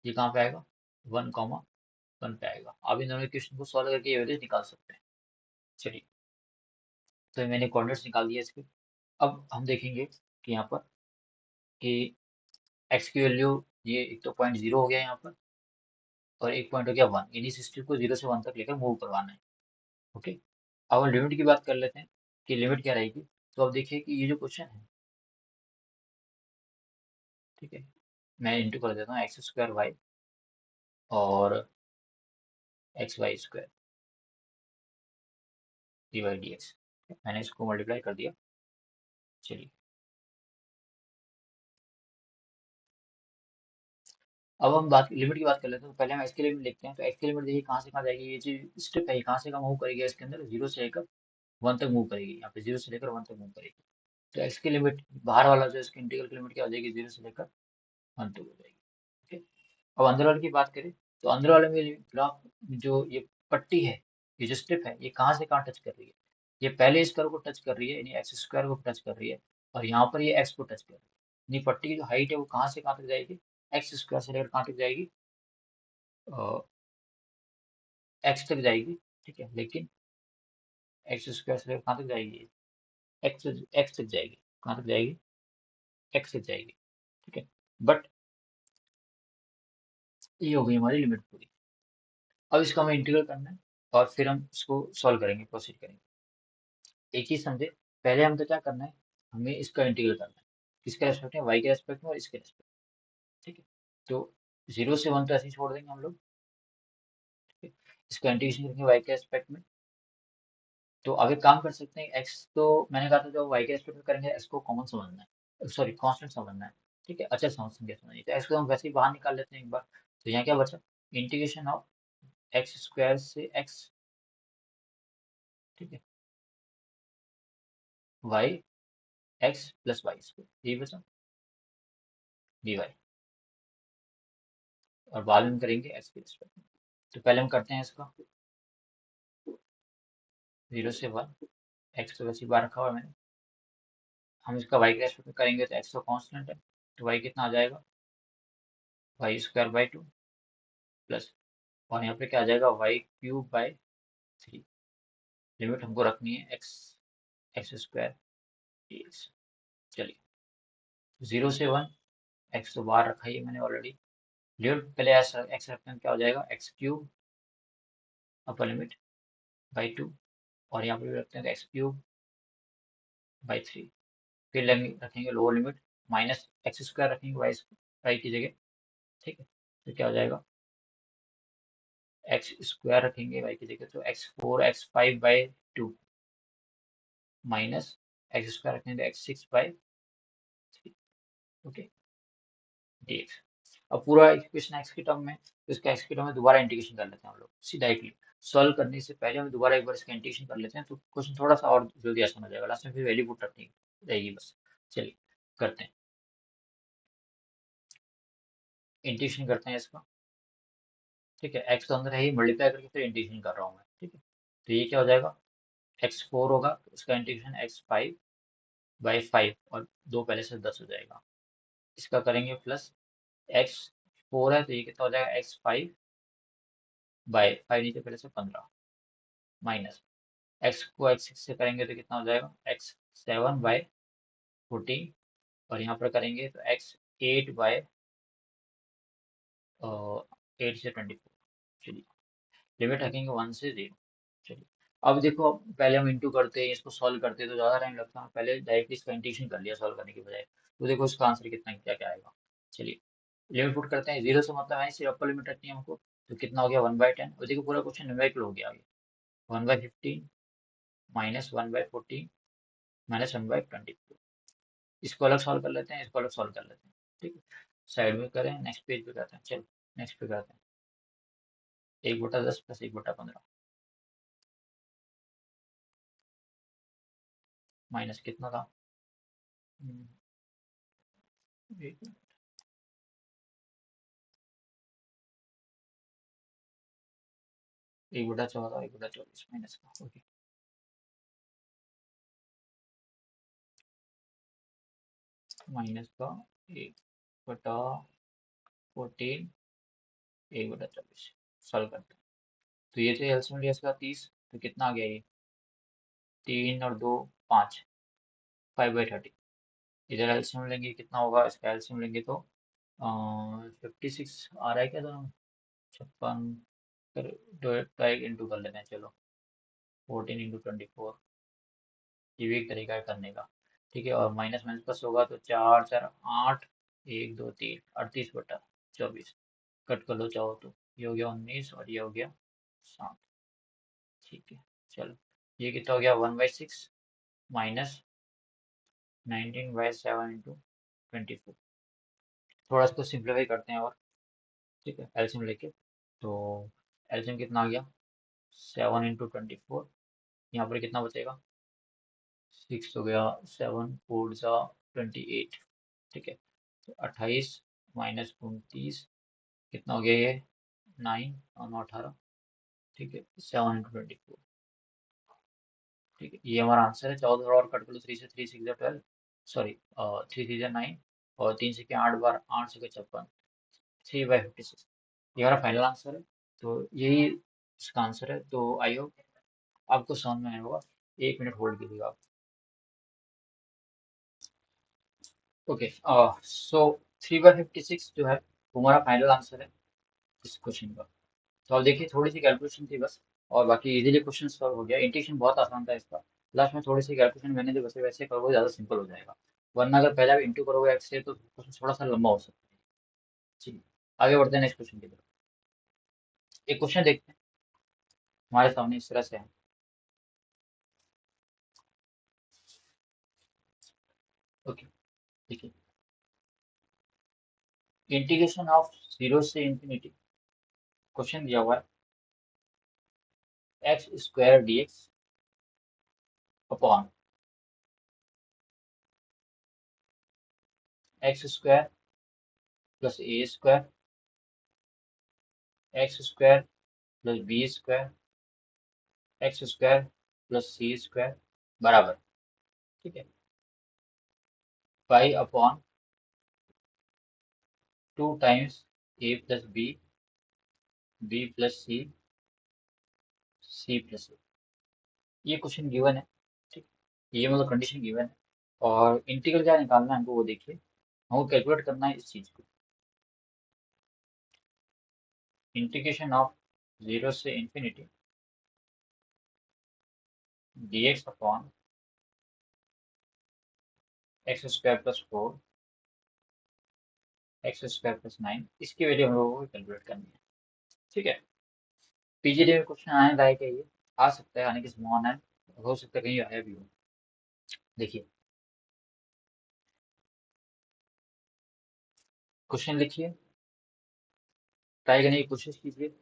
ये कहाँ पे आएगा, 1,1 पे आएगा। अब इन दोनों इक्वेशन को सॉल्व करके ये वैल्यूज निकाल सकते हैं। चलिए, तो मैंने कोऑर्डिनेट्स निकाल दिए इसके। अब हम देखेंगे कि यहाँ पर कि x की वैल्यू, ये एक तो पॉइंट 0 हो गया यहाँ पर, और एक पॉइंट हो गया 1, यानी सिस्टम को 0 से 1 तक लेकर मूव करवाना है। ओके, अब हम लिमिट की बात कर लेते हैं कि लिमिट क्या रहेगी। तो अब देखिए कि ये जो क्वेश्चन है, ठीक है, मैं इंटू कर देता हूँ एक्स स्क्वायर वाई और x y square d y d x, मैंने इसको मल्टीप्लाई कर दिया। चलिए, अब हम बात लिमिट की बात कर लेते हैं। तो पहले हम एक्स की लिमिट लिखते हैं। तो एक्स की लिमिट देखिए कहाँ से कहाँ जाएगी, ये जो स्टेप है कहाँ से कहाँ मूव करेगी इसके अंदर, 0 से लेकर 1 तक मूव करेगी। यहाँ पे 0 से लेकर 1 तक मूव करेगी। तो एक्स की लिमिट बाहर वाला जो इसके इंटीग्रल की लिमिट क्या हो जाएगी, 0 से लेकर 1 तक हो जाएगी। ओके, अब अंदर वाले की बात करें, तो अंदर वाले में ग्राफ, जो ये पट्टी है, ये जो स्ट्रिप है, ये कहाँ से कहाँ टच कर रही है, ये पहले इस कर्व को टच कर रही है, यानी एक्स स्क्वायर को टच कर रही है, और यहाँ पर ये एक्स को टच कर रही है। यानी पट्टी की जो हाइट है वो कहाँ से कहाँ तक जाएगी, एक्स स्क्वायर से लेकर कहाँ तक जाएगी, एक्स तक जाएगी। ठीक है, लेकिन एक्स स्क्वायर से लेकर कहाँ तक जाएगी, एक्स एक्स तक जाएगी। कहाँ तक जाएगी, एक्स तक जाएगी। ठीक है, बट ये हो गई हमारी लिमिट पूरी। अब इसका हमें इंटीग्रल करना है, और फिर हम इसको सॉल्व करेंगे, प्रोसीड करेंगे। एक ही समझे, पहले हमको क्या करना है, हमें इसका इंटीग्रल करना है, किसके रेस्पेक्ट में, वाई के रेस्पेक्ट में और इसके रेस्पेक्ट में। ठीक है, तो 0 से 1 तो ऐसे ही छोड़ देंगे हम लोग। ठीक है, इसका इंटीग्रेशन करेंगे वाई के रेस्पेक्ट में। तो आगे काम कर सकते हैं, एक्स तो मैंने कहा था जो वाई के रेस्पेक्ट में करेंगे एक्स को कॉमन समझना है, सॉरी कांस्टेंट समझना है। ठीक है, अच्छा समझिए, तो एक्स को हम वैसे ही बाहर निकाल लेते हैं एक बार। तो यहाँ क्या बचा, इंटीग्रेशन ऑफ एक्स स्क्वायर से एक्स, ठीक है, y x plus y square, ये बचा डी वाई, और बाद में हम करेंगे एक्स के रेस्पेक्ट में। तो पहले हम करते हैं इसका 0 से 1, एक्स तो वैसे ही बार रखा हुआ है मैंने। हम इसका वाई के रेस्पेक्ट में करेंगे तो एक्स तो कांस्टेंट है, तो वाई कितना आ जाएगा, वाई स्क्वायर बाई 2 प्लस, और यहाँ पे क्या आ जाएगा, वाई क्यूब बाई 3। लिमिट हमको रखनी है एक्स, एक्स स्क्वायर एक्स। चलिए, 0 से 1, एक्स तो बाहर रखा ही है मैंने ऑलरेडी। लिमिट पहले एक्स रखते हैं, क्या हो जाएगा, x cube upper limit by 2, और यहाँ पे भी रखते हैं तो एक्स क्यूब बाई 3। फिर रखेंगे lower limit, minus x square रखेंगे वाई वाई की जगह। ठीक है, तो क्या हो जाएगा, एक्स स्क्वायर रखेंगे वाई की जगह, तो x4 x5/2 minus x square रखेंगे तो x6/3। Okay, dx। अब पूरा इक्वेशन एक्स की टर्म में, तो इसका एक्स की टर्म में दोबारा इंटीग्रेशन कर लेते हैं हम लोग डायरेक्टली। सॉल्व करने से पहले हम दोबारा एक बार इसका इंटीग्रेशन कर लेते हैं, तो क्वेश्चन थोड़ा सा और जल्दी आसान हो जाएगा, लास्ट में फिर वैल्यू पुट रखनी रहेगी बस। चलिए, करते हैं इंटीग्रेशन करते हैं इसका। ठीक है, एक्स तो अंदर है ही, मल्टीप्लाई करके फिर इंटीग्रेशन कर रहा हूँ मैं। ठीक है, तो ये क्या हो जाएगा, x4 होगा, तो इसका इंटीग्रेशन x5/5, और दो पहले से 10 हो जाएगा। इसका करेंगे प्लस, x4 है तो ये कितना हो जाएगा, x5/5 नीचे पहले से 15, माइनस x को x6 से करेंगे तो कितना हो जाएगा, x7/14, और यहाँ पर करेंगे तो x8/8 से 24। चलिए, लिमिट रखेंगे 1 से 0। चलिए, अब देखो, पहले हम इंटू करते हैं, इसको सॉल्व करते हैं तो ज़्यादा टाइम लगता है, पहले डायरेक्टली इसका इंटीग्रेशन कर लिया सॉल्व करने के बजाय। तो देखो इसका आंसर कितना क्या क्या आएगा। चलिए, लिमिट पुट करते हैं, 0 से मतलब है सिर्फ अपर लिमिट रखनी है हमको, तो कितना हो गया, 1/10। और देखो पूरा क्वेश्चन न्यूमेरिकल हो गया आगे, 1/15 -1/14 -1/24। इसको अलग सॉल्व कर लेते हैं, इसको अलग सॉल्व कर लेते हैं। ठीक है, साइड में करें, नेक्स्ट पेज पे करते हैं। चलो नेक्स्ट पे करते हैं। 1/10 + 1/15 माइनस कितना था? हम्म, एक- 1/14 1/24 माइनस का। ओके, माइनस का 1/14 1/24 सॉल्व करते हैं। तो ये तो एलसीएम लिया इसका 30, तो कितना आ गया ये? 3 और 2 5, 5/30। इधर एलसीएम लेंगे कितना होगा? इसका एलसीएम लेंगे तो 56 आ रहा है क्या दोनों में? 56, फिर डायरेक्ट इंटू कर लेते हैं। चलो 14 × 24, ये भी एक तरीका है करने का। ठीक है, और माइनस माइनस प्लस होगा तो 4 4 8, 1 2 3 38/24 कट कर लो चाहो तो। ये हो गया 19 और ये हो गया 7। ठीक है, चलो ये कितना हो गया? 1/6 माइनस 19/7 × 24। थोड़ा इसको सिंप्लीफाई करते हैं और। ठीक है, एलसीएम लेके तो एलसीएम कितना आ गया? 7 × 24। यहाँ पर कितना बचेगा? 6 हो गया, 7 4 सा 28। ठीक है, तो 28 माइनस 29 कितना हो गया ये? 9 और 9 18। ठीक है, 7 × 24। ठीक है, ये हमारा आंसर है। 14 और कट कर लो, 3 से 3 6 12, सॉरी 3 3 9, और 3 से 8 बार, 8 से 56, 3/56। ये हमारा फाइनल आंसर है। तो यही इसका आंसर है। तो आई होप आपको समझ में आया होगा। 1 मिनट होल्ड कीजिएगा आप। ओके, सो 3/56 जो है वो हमारा फाइनल आंसर है इस क्वेश्चन का। तो अब देखिए, थोड़ी सी कैलकुलेशन थी बस, और बाकी इजीली क्वेश्चन सॉल्व हो गया। इंटीग्रेशन बहुत आसान था इसका। लास्ट में थोड़ी सी कैलकुलेशन मैंने जो वैसे वैसे करोगे ज़्यादा सिंपल हो जाएगा, वरना अगर पहले आप इंटू करोगे एक्स से तो क्वेश्चन थोड़ा सा लंबा हो सकता है। ठीक, आगे बढ़ते हैं नेक्स्ट क्वेश्चन की तरफ। एक क्वेश्चन देखते हैं, हमारे सामने इस तरह से है। ओके, देखिए, इंटीग्रेशन ऑफ 0 से इंफिनिटी, क्वेश्चन दिया हुआ है x² dx upon x² + a² x² + b² x² + c² बराबर। ठीक है, पाई upon 2 times a + b, b + c, c + a। ये क्वेश्चन गिवन है। ठीक, ये मतलब कंडीशन गिवन है, और इंटीग्रल क्या निकालना है हमको वो देखिए। हमको कैलकुलेट करना है इस चीज को। इंटीग्रेशन ऑफ 0 से infinity dx upon x² + 4 x² + 9, इसकी वैल्यू हम लोगों को कैलकुलेट करनी है। ठीक है, पीजीडी में क्वेश्चन आने लायक है ये, आ सकता है, आने की संभावना है, हो सकता है कहीं आया भी हो। देखिए, क्वेश्चन लिखिए, ट्राई करने की कोशिश कीजिए।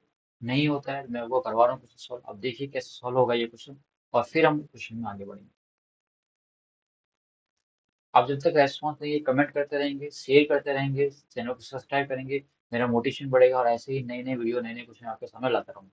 नहीं होता है मैं वो करवा रहा हूँ क्वेश्चन सॉल्व। अब देखिए कैसे सॉल्व होगा ये क्वेश्चन, और फिर हम क्वेश्चन में आगे बढ़ेंगे। आप जब तक रेस्पॉन्स देंगे, कमेंट करते रहेंगे, शेयर करते रहेंगे, चैनल को सब्सक्राइब करेंगे, मेरा मोटिवेशन बढ़ेगा, और ऐसे ही नए नए वीडियो, नए नए क्वेश्चन आपके सामने लाता रहूँगा।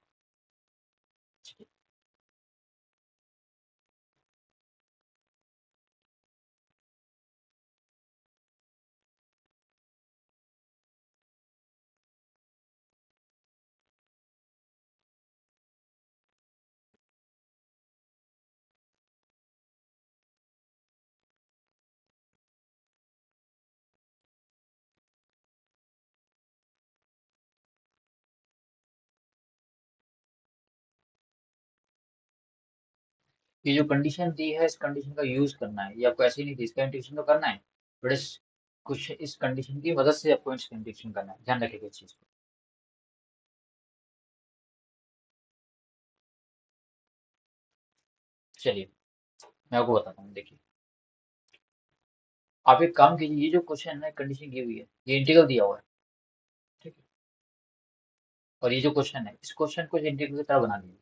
ये जो कंडीशन दी है, इस कंडीशन का यूज करना है। ये आपको ऐसे ही नहीं दी, इसका इंटीग्रेशन तो करना है, बट इस कुछ इस कंडीशन की मदद से आपको इसका इंटीग्रेशन करना है। ध्यान रखिएगा इस चीज को। चलिए मैं आपको बताता हूँ, देखिए आप एक काम कीजिए, ये जो क्वेश्चन है कंडीशन की हुई है, ये इंटीग्रल दिया हुआ है, ठीक है। और ये जो क्वेश्चन है, इस क्वेश्चन को इंटीग्रल की तरह बना लीजिए,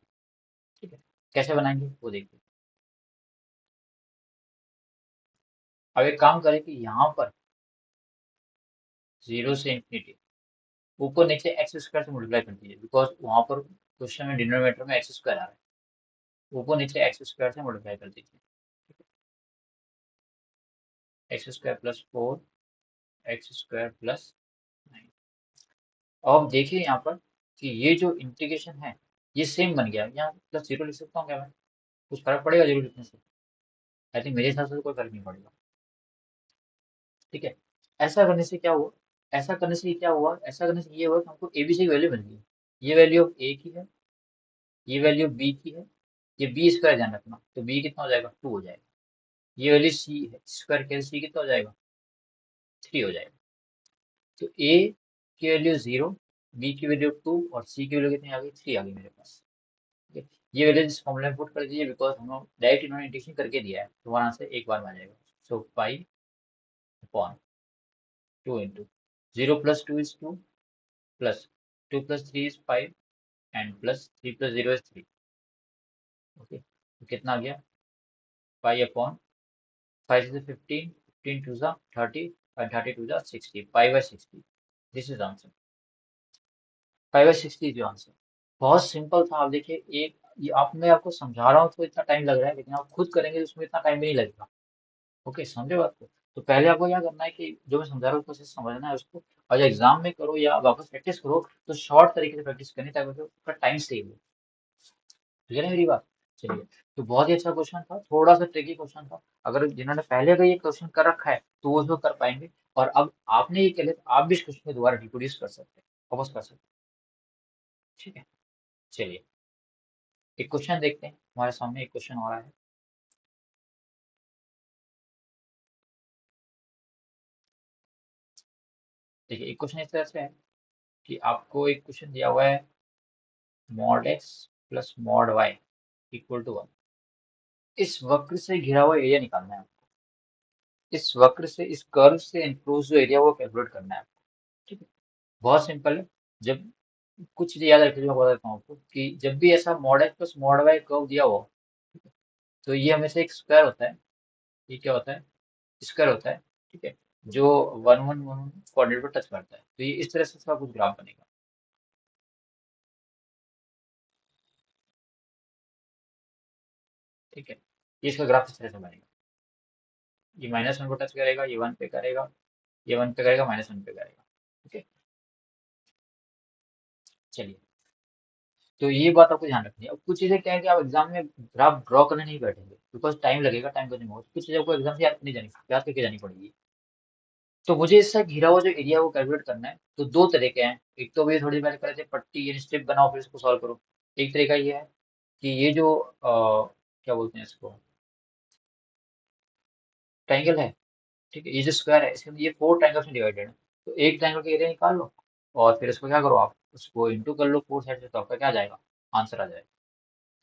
ठीक है। कैसे बनाएंगे वो देखिए। अब एक काम करें कि यहाँ पर 0 से इंफिनिटी, ऊपर नीचे एक्स स्क्वायर से मल्टीप्लाई कर दीजिए, बिकॉज वहां पर क्वेश्चन में डिनोमिनेटर में एक्स स्क्वायर आ रहा है, ऊपर नीचे एक्स स्क्वायर से मल्टीप्लाई कर दीजिए, x square plus 4, x square plus 9। अब देखिए यहाँ पर कि ये जो इंटीग्रेशन है ये सेम बन गया, यहाँ प्लस जीरो लिख सकता हूँ क्या मैं? कुछ फर्क पड़ेगा जीरो लिखने से? आई थिंक मेरे हिसाब से तो कोई फर्क नहीं पड़ेगा, ठीक है। ऐसा करने से क्या हुआ, ऐसा करने से क्या हुआ, ऐसा करने से ये हुआ कि हमको एबीसी की वैल्यू मिल गई। ये वैल्यू ऑफ ए की है, ये वैल्यू बी की है, ये बी स्क्वायर ध्यान रखना, तो बी कितना हो जाएगा, 2 हो जाएगा। ये वैल्यू सी है, स्क्वायर के सी कितना हो जाएगा, 3 हो जाएगा। तो ए की वैल्यू 0, बी की वैल्यू 2 और सी की वैल्यू कितनी आ गई, 3 आ गई मेरे पास, ठीक है। ये वैल्यू इस फॉर्मूले में पुट कर दीजिए, बिकॉज हम लोग डायरेक्ट इन्होंने इंटीग्रेशन करके दिया है, तो वहां से एक बार में आ जाएगा। So pi upon 2 into 0 plus 2 is 2, plus 2 plus 3 is 5, and plus 3 plus 0 is 3। Okay, तो कितना आ गया, पाई अपॉन 5 से 15, 15 टू जा 30, और 30 टू जा 60, pi by 60। This is answer, 5/60 जो आंसर। बहुत सिंपल था। आप देखिए, एक ये आप, मैं आपको समझा रहा हूँ तो इतना टाइम लग रहा है, लेकिन आप खुद करेंगे तो उसमें इतना टाइम भी नहीं लगेगा। ओके, समझे बात को? तो पहले आपको क्या करना है कि जो मैं समझा रहा हूँ उसको अच्छे से समझना है उसको, और जब एग्जाम में करो या वापस प्रैक्टिस करो तो शॉर्ट तरीके से प्रैक्टिस करनी, ताकि उसका टाइम सेव हो। ठीक है ना मेरी बात? चलिए, तो बहुत ही अच्छा क्वेश्चन था, थोड़ा सा ट्रिकी क्वेश्चन था। अगर जिन्होंने पहले अगर ये क्वेश्चन कर रखा है तो वो उसको कर पाएंगे, और अब आपने ये कर लिया तो आप भी इस क्वेश्चन को दोबारा रिप्रोड्यूस कर सकते हैं, वापस कर सकते हैं। ठीक है, चलिए एक क्वेश्चन देखते हैं, हमारे सामने एक क्वेश्चन हो रहा है। देखिए, एक क्वेश्चन इस तरह से है कि आपको एक क्वेश्चन दिया हुआ है, mod x plus mod y equal to 1। इस वक्र से घिरा हुआ एरिया निकालना है आपको, इस वक्र से, इस कर्व से एनक्लोज जो एरिया वो कैलकुलेट करना है आपको, ठीक है। बहुत सिंपल है। जब कुछ चीजें याद रखिए, मैं बता देता हूँ आपको कि जब भी ऐसा mod x plus mod y curve दिया हो, तो ये हमेशा एक स्क्वायर होता है। ये क्या होता है, स्क्वायर होता है, ठीक है, जो 1 1 1 कोऑर्डिनेट पर टच करता है। तो ये इस तरह से इसका कुछ ग्राफ बनेगा, ठीक है। ये इसका ग्राफ इस तरह से बनेगा, ये -1 को टच करेगा, ये 1 पे करेगा, ये 1 पे करेगा, -1 पे करेगा, ओके। चलिए, तो ये बात आपको ध्यान रखनी है। अब कुछ चीजें क्या है कि आप एग्जाम में ग्राफ ड्रॉ करने नहीं बैठेंगे, बिकॉज टाइम लगेगा, टाइम कंज्यूम होगा। कुछ चीजें आपको एग्जाम से याद नहीं जानी, याद करके जानी पड़ेगी। तो मुझे इससे घिरा हुआ जो एरिया वो कैलकुलेट करना है, तो दो तरीके हैं। एक तो अभी थोड़ी पहले करे थे, पट्टी यानी स्ट्रिप बनाओ फिर इसको सॉल्व करो। एक तरीका ये है कि ये जो क्या बोलते हैं इसको, ट्राइंगल है, ठीक है, ये जो स्क्वायर है इसके अंदर ये 4 ट्राइंगल्स में डिवाइडेड है। तो एक ट्राइंगल का एरिया निकाल लो, और फिर इसको क्या करो, आप उसको इंटू कर लो 4 साइड से, तो आपका क्या आ जाएगा, आंसर आ जाएगा,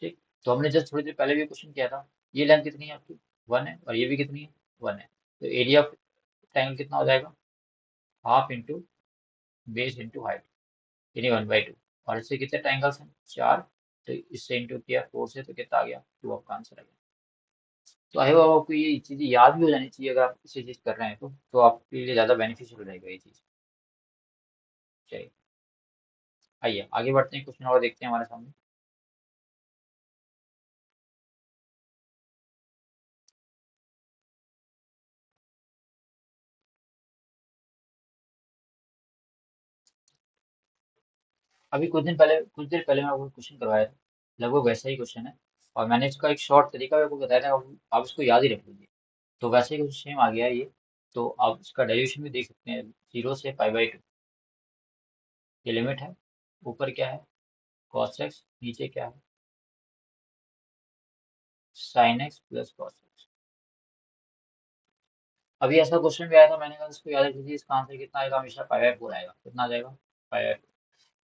ठीक। तो हमने जस्ट थोड़ी देर पहले भी क्वेश्चन किया था। ये लेंथ कितनी है आपकी, 1 है, और ये भी कितनी है, 1 है। तो एरिया ऑफ ट्राइंगल कितना हो जाएगा, half into base into height, यानी 1/2। और इससे कितने ट्राइंगल्स हैं, 4। तो इससे इंटू किया 4 से, तो कितना आ गया, 2 आपका आंसर आ गया। तो आई होप आपको ये चीज़ें याद भी हो जानी चाहिए, अगर आप किसी चीज़ कर रहे हैं तो आपके लिए ज़्यादा बेनिफिशियल रहेगा ये चीज़। चलिए, आइए आगे बढ़ते हैं, क्वेश्चन और देखते हैं हमारे सामने। अभी कुछ देर पहले मैं आपको क्वेश्चन करवाया था, लगभग वैसा ही क्वेश्चन है। और मैंने इसका एक शॉर्ट तरीका भी आपको बताया था, आप इसको याद ही रख लीजिए। तो वैसे ही कुछ सेम आ गया है ये। तो आप इसका डेरिवेशन भी देख सकते हैं, 0 से π/2 ये लिमिट है। ऊपर क्या है, cos x, नीचे क्या है, sin x plus cos x। अभी ऐसा क्वेश्चन भी आया था, मैंने कहा इसको याद रख लीजिए, इसका आंसर कितना आएगा, हमेशा π/4 आएगा। कितना आ जाएगा, π/4।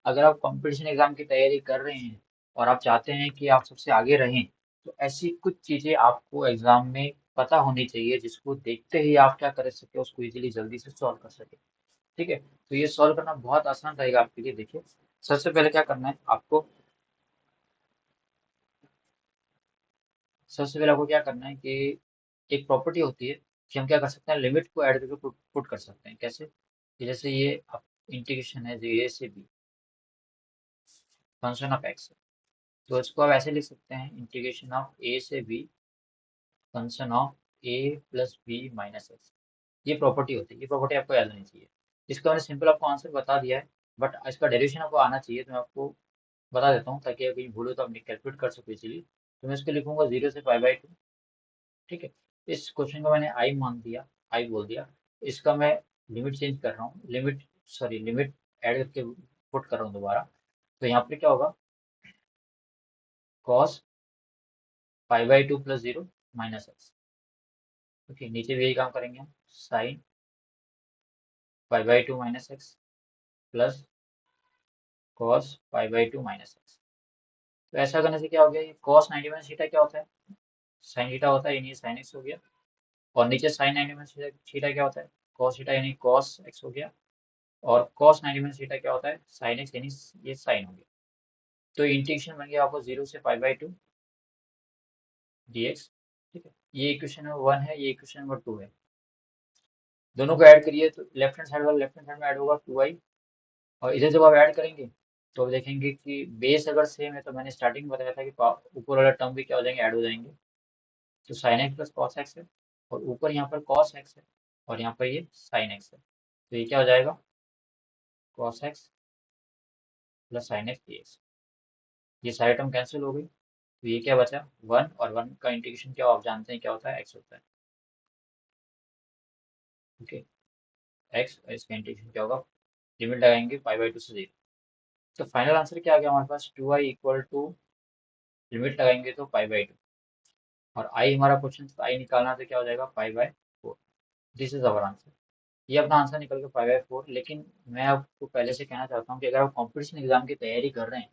अगर आप कंपटीशन एग्जाम की तैयारी कर रहे हैं और आप चाहते हैं कि आप सबसे आगे रहें, तो ऐसी कुछ चीजें आपको एग्जाम में पता होनी चाहिए, जिसको देखते ही आप क्या कर सके, उसको इजीली जल्दी से सॉल्व कर सके। ठीक है, तो ये सॉल्व करना बहुत आसान रहेगा आपके लिए। देखिए, सबसे पहले क्या करना है आपको, सबसे पहले आपको क्या करना है कि एक प्रॉपर्टी होती है कि हम क्या कर सकते हैं, लिमिट को ऐड करके पुट कर सकते हैं। कैसे? कि जैसे ये इंटीग्रेशन है जो ए से बी फंक्शन ऑफ एक्स, तो इसको आप ऐसे लिख सकते हैं, इंटीग्रेशन ऑफ ए से b function of a plus b minus x. ये प्रॉपर्टी होती है, ये प्रॉपर्टी आपको याद होनी चाहिए। इसका मैंने सिंपल आपको आंसर बता दिया है, बट इसका डेरिवेशन आपको आना चाहिए, तो मैं आपको बता देता हूँ ताकि अगर कहीं भूलो तो आप कैलकुलेट कर सको इजीली। तो मैं इसको लिखूंगा 0 से π/2। ठीक है, इस क्वेश्चन को मैंने आई मान दिया, आई बोल दिया। इसका मैं लिमिट चेंज कर रहा हूँ, लिमिट ऐड करके पुट कर रहा हूँ दोबारा। तो यहाँ पे क्या होगा, cos π/2 plus 0 minus x. Okay, नीचे भी यही काम करेंगे हम, sine π/2 minus x plus cos π/2 minus x. तो ऐसा करने से क्या हो गया, ये कॉस 90 माइनस थीटा क्या होता है, साइन थीटा होता है, यानी साइन एक्स हो गया। और नीचे साइन 90 माइनस थीटा क्या होता है, कॉस थीटा, यानी कॉस एक्स हो गया। और कॉस 90 माइनस थीटा क्या होता है, साइन एक्स, यानी ये साइन हो गया। तो इंटीग्रेशन बन गया आपको 0 से π/2 dx। ठीक है, ये इक्वेशन नंबर 1 है, ये इक्वेशन नंबर 2 है। दोनों को ऐड करिए तो लेफ्ट हैंड साइड वाला लेफ्ट हैंड साइड में ऐड होगा 2i, और इधर जब आप ऐड करेंगे तो आप देखेंगे कि बेस अगर सेम है, तो मैंने स्टार्टिंग में बताया था कि ऊपर वाला टर्म भी क्या हो जाएंगे, ऐड हो जाएंगे। तो sine x plus cos x है, और ऊपर यहाँ पर कॉस एक्स है, और यहाँ पर ये साइन एक्स है। तो ये क्या हो जाएगा, cos x plus sine x dx। ये सारे टर्म कैंसिल हो गई, तो ये क्या बचा, 1, और 1 का इंटीग्रेशन क्या आप जानते हैं क्या होता है, एक्स होता है। ओके, एक्स, और इसका इंटीग्रेशन क्या होगा, लिमिट लगाएंगे π/2 से 0। तो फाइनल आंसर क्या आ गया हमारे पास, 2i इक्वल टू, लिमिट लगाएंगे तो π/2, और आई हमारा क्वेश्चन आई निकालना तो क्या हो जाएगा, π/4। This is our answer. ये अपना आंसर निकल के 5/4। लेकिन मैं आपको पहले से कहना चाहता हूँ कि अगर आप कॉम्पिटिशन एग्जाम की तैयारी कर रहे हैं,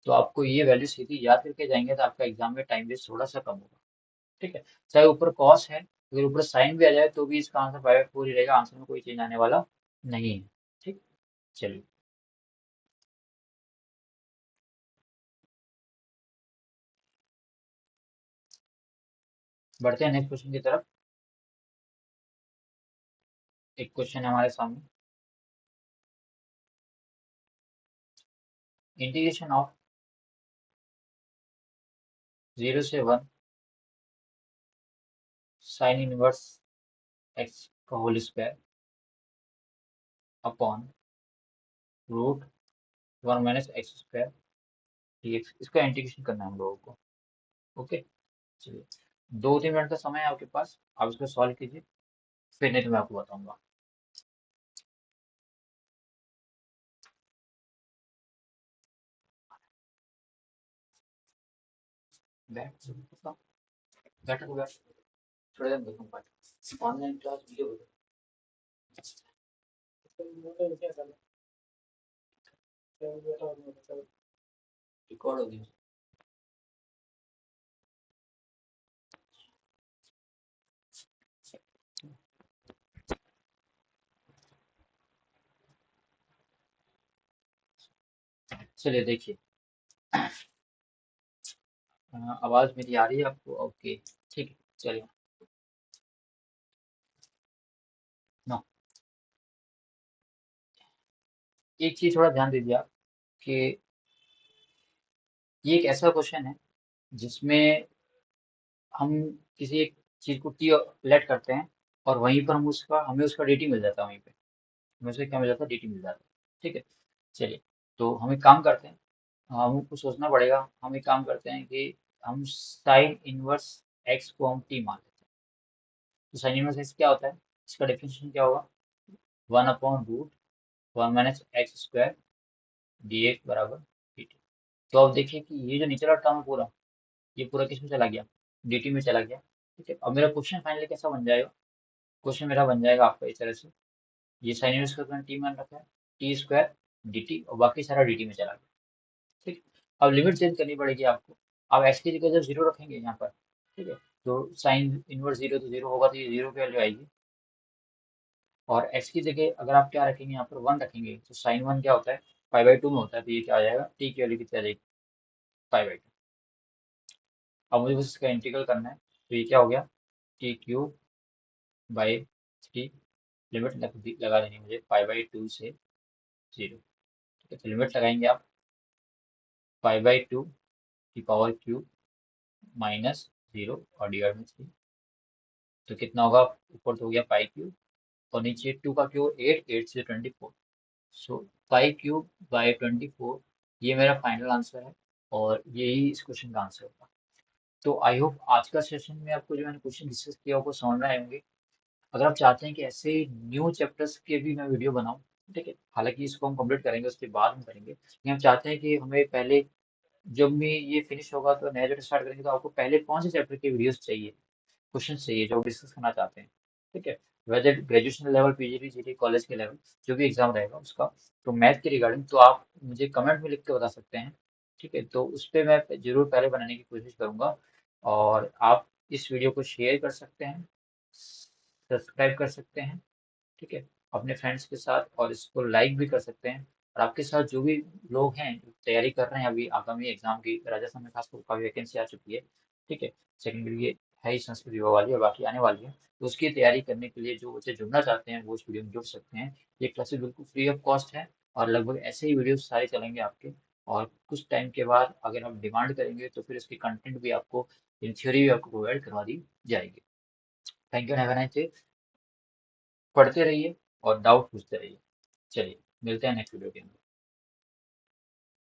तो आपको ये वैल्यू सीधी याद करके जाएंगे, तो आपका एग्जाम में टाइम वेस्ट थोड़ा सा कम होगा। ठीक है, चाहे ऊपर कॉस है, अगर ऊपर साइन भी आ जाए तो भी इसका आंसर 5/4 ही रहेगा, आंसर में कोई चेंज आने वाला नहीं है। ठीक, चलिए बढ़ते हैं नेक्स्ट क्वेश्चन की तरफ। एक क्वेश्चन है हमारे सामने, इंटीग्रेशन ऑफ 0 से 1 साइन इनवर्स एक्स का whole square upon √1 - x² dx, इसका इंटीग्रेशन करना है हम लोगों को। ओके, चलिए 2-3 मिनट का समय है आपके पास, आप इसको सॉल्व कीजिए, फिर नहीं तो मैं आपको बताऊंगा। बैठ बैठो तो बैठ, थोड़ी देर देखूंगा, ऑनलाइन क्लास वीडियो रिकॉर्ड होगी। चलिए देखिए, आवाज मेरी आ रही है आपको, ओके ठीक है, चलिए। नो, एक चीज थोड़ा ध्यान दीजिए आप, कि ये एक ऐसा क्वेश्चन है जिसमें हम किसी एक चीज को टी लेट करते हैं, और वहीं पर हमें उसका dt मिल जाता है, वहीं पे हमें उसका क्या मिल जाता है, dt मिल जाता है। ठीक है, चलिए, तो हम एक काम करते हैं, हमको सोचना पड़ेगा। हम एक काम करते हैं कि हम साइन इनवर्स एक्स को हम टी मान लेते हैं। तो साइन इनवर्स एक्स क्या होता है, इसका डिफरेंशिएशन क्या होगा, 1/√1 - x² dx बराबर dt। तो अब देखिए कि ये जो नीचे वाला टर्म है पूरा, ये पूरा किस में चला गया, dt में चला गया। ठीक है, अब मेरा क्वेश्चन फाइनली कैसा बन जाएगा, क्वेश्चन मेरा बन जाएगा आपका इस तरह से, ये साइन इनवर्स का मैंने टी मान रखा है, t² dt, और बाकी सारा dt में चला गया। ठीक, अब लिमिट चेंज करनी पड़ेगी आपको। आप एक्स की जगह जब जीरो रखेंगे यहाँ पर, ठीक है, तो साइन इनवर्स जीरो तो जीरो होगा, तो ये जीरो की वैल्यू आएगी। और एक्स की जगह अगर आप क्या रखेंगे, यहाँ पर वन रखेंगे, तो साइन वन क्या होता है, पाई बाई टू में होता है, तो ये क्या आ जाएगा, टी की वैल्यू कितनी आ जाएगी, पाई बाई टू। अब मुझे बस इसका इंटीग्रल करना है, तो ये क्या हो गया, T cube by three, limit लगा देनी है मुझे पाई बाई टू से जीरो। ठीक है, तो लिमिट लगाएंगे आप, पाई बाई टू की पावर क्यूब माइनस जीरो और डिवाइड में थ्री, तो कितना होगा, ऊपर तो हो गया पाई क्यूब और नीचे टू का क्यूब एट, एट से 24, सो पाई क्यूब बाई 24, ये मेरा फाइनल आंसर है और यही इस क्वेश्चन का आंसर होगा। तो आई होप आज का सेशन में आपको जो मैंने क्वेश्चन डिस्कस किया वो समझ में आए होंगे। अगर आप चाहते हैं कि ऐसे न्यू चैप्टर्स के भी मैं वीडियो बनाऊं, ठीक है, हालांकि इसको हम कंप्लीट करेंगे उसके बाद हम करेंगे, लेकिन हम चाहते हैं कि हमें पहले, जब भी ये फिनिश होगा तो नया चैप्टर स्टार्ट करेंगे, तो आपको पहले कौन से चैप्टर के वीडियोस चाहिए, क्वेश्चन चाहिए जो डिस्कस करना चाहते हैं, ठीक है, whether graduation level, PGD, GD, college के लेवल, जो भी एग्जाम रहेगा उसका, तो मैथ के रिगार्डिंग तो आप मुझे कमेंट में लिख के बता सकते हैं। ठीक है, तो उस पर मैं जरूर पहले बनाने की कोशिश करूंगा। और आप इस वीडियो को शेयर कर सकते हैं, सब्सक्राइब कर सकते हैं, ठीक है, अपने फ्रेंड्स के साथ, और इसको लाइक भी कर सकते हैं। और आपके साथ जो भी लोग हैं जो तैयारी कर रहे हैं अभी आगामी एग्जाम की, राजस्थान में खासकर काफी वैकेंसी आ चुकी है, ठीक है, सेकंड के लिए है ही संस्कृत विभाग वाली और बाकी आने वाली है, तो उसकी तैयारी करने के लिए जो बच्चे जुड़ना चाहते हैं वो इस वीडियो में जुड़ सकते हैं। ये क्लासेस बिल्कुल फ्री ऑफ कॉस्ट है और लगभग ऐसे ही वीडियो सारे चलेंगे आपके। और कुछ टाइम के बाद अगर आप डिमांड करेंगे तो फिर उसकी कंटेंट भी आपको, इन थ्योरी भी आपको प्रोवाइड करवा दी जाएगी। Thank you, have a nice day. पढ़ते रहिए और डाउट पूछते रहिए। चलिए, मिलते हैं नेक्स्ट वीडियो के अंदर।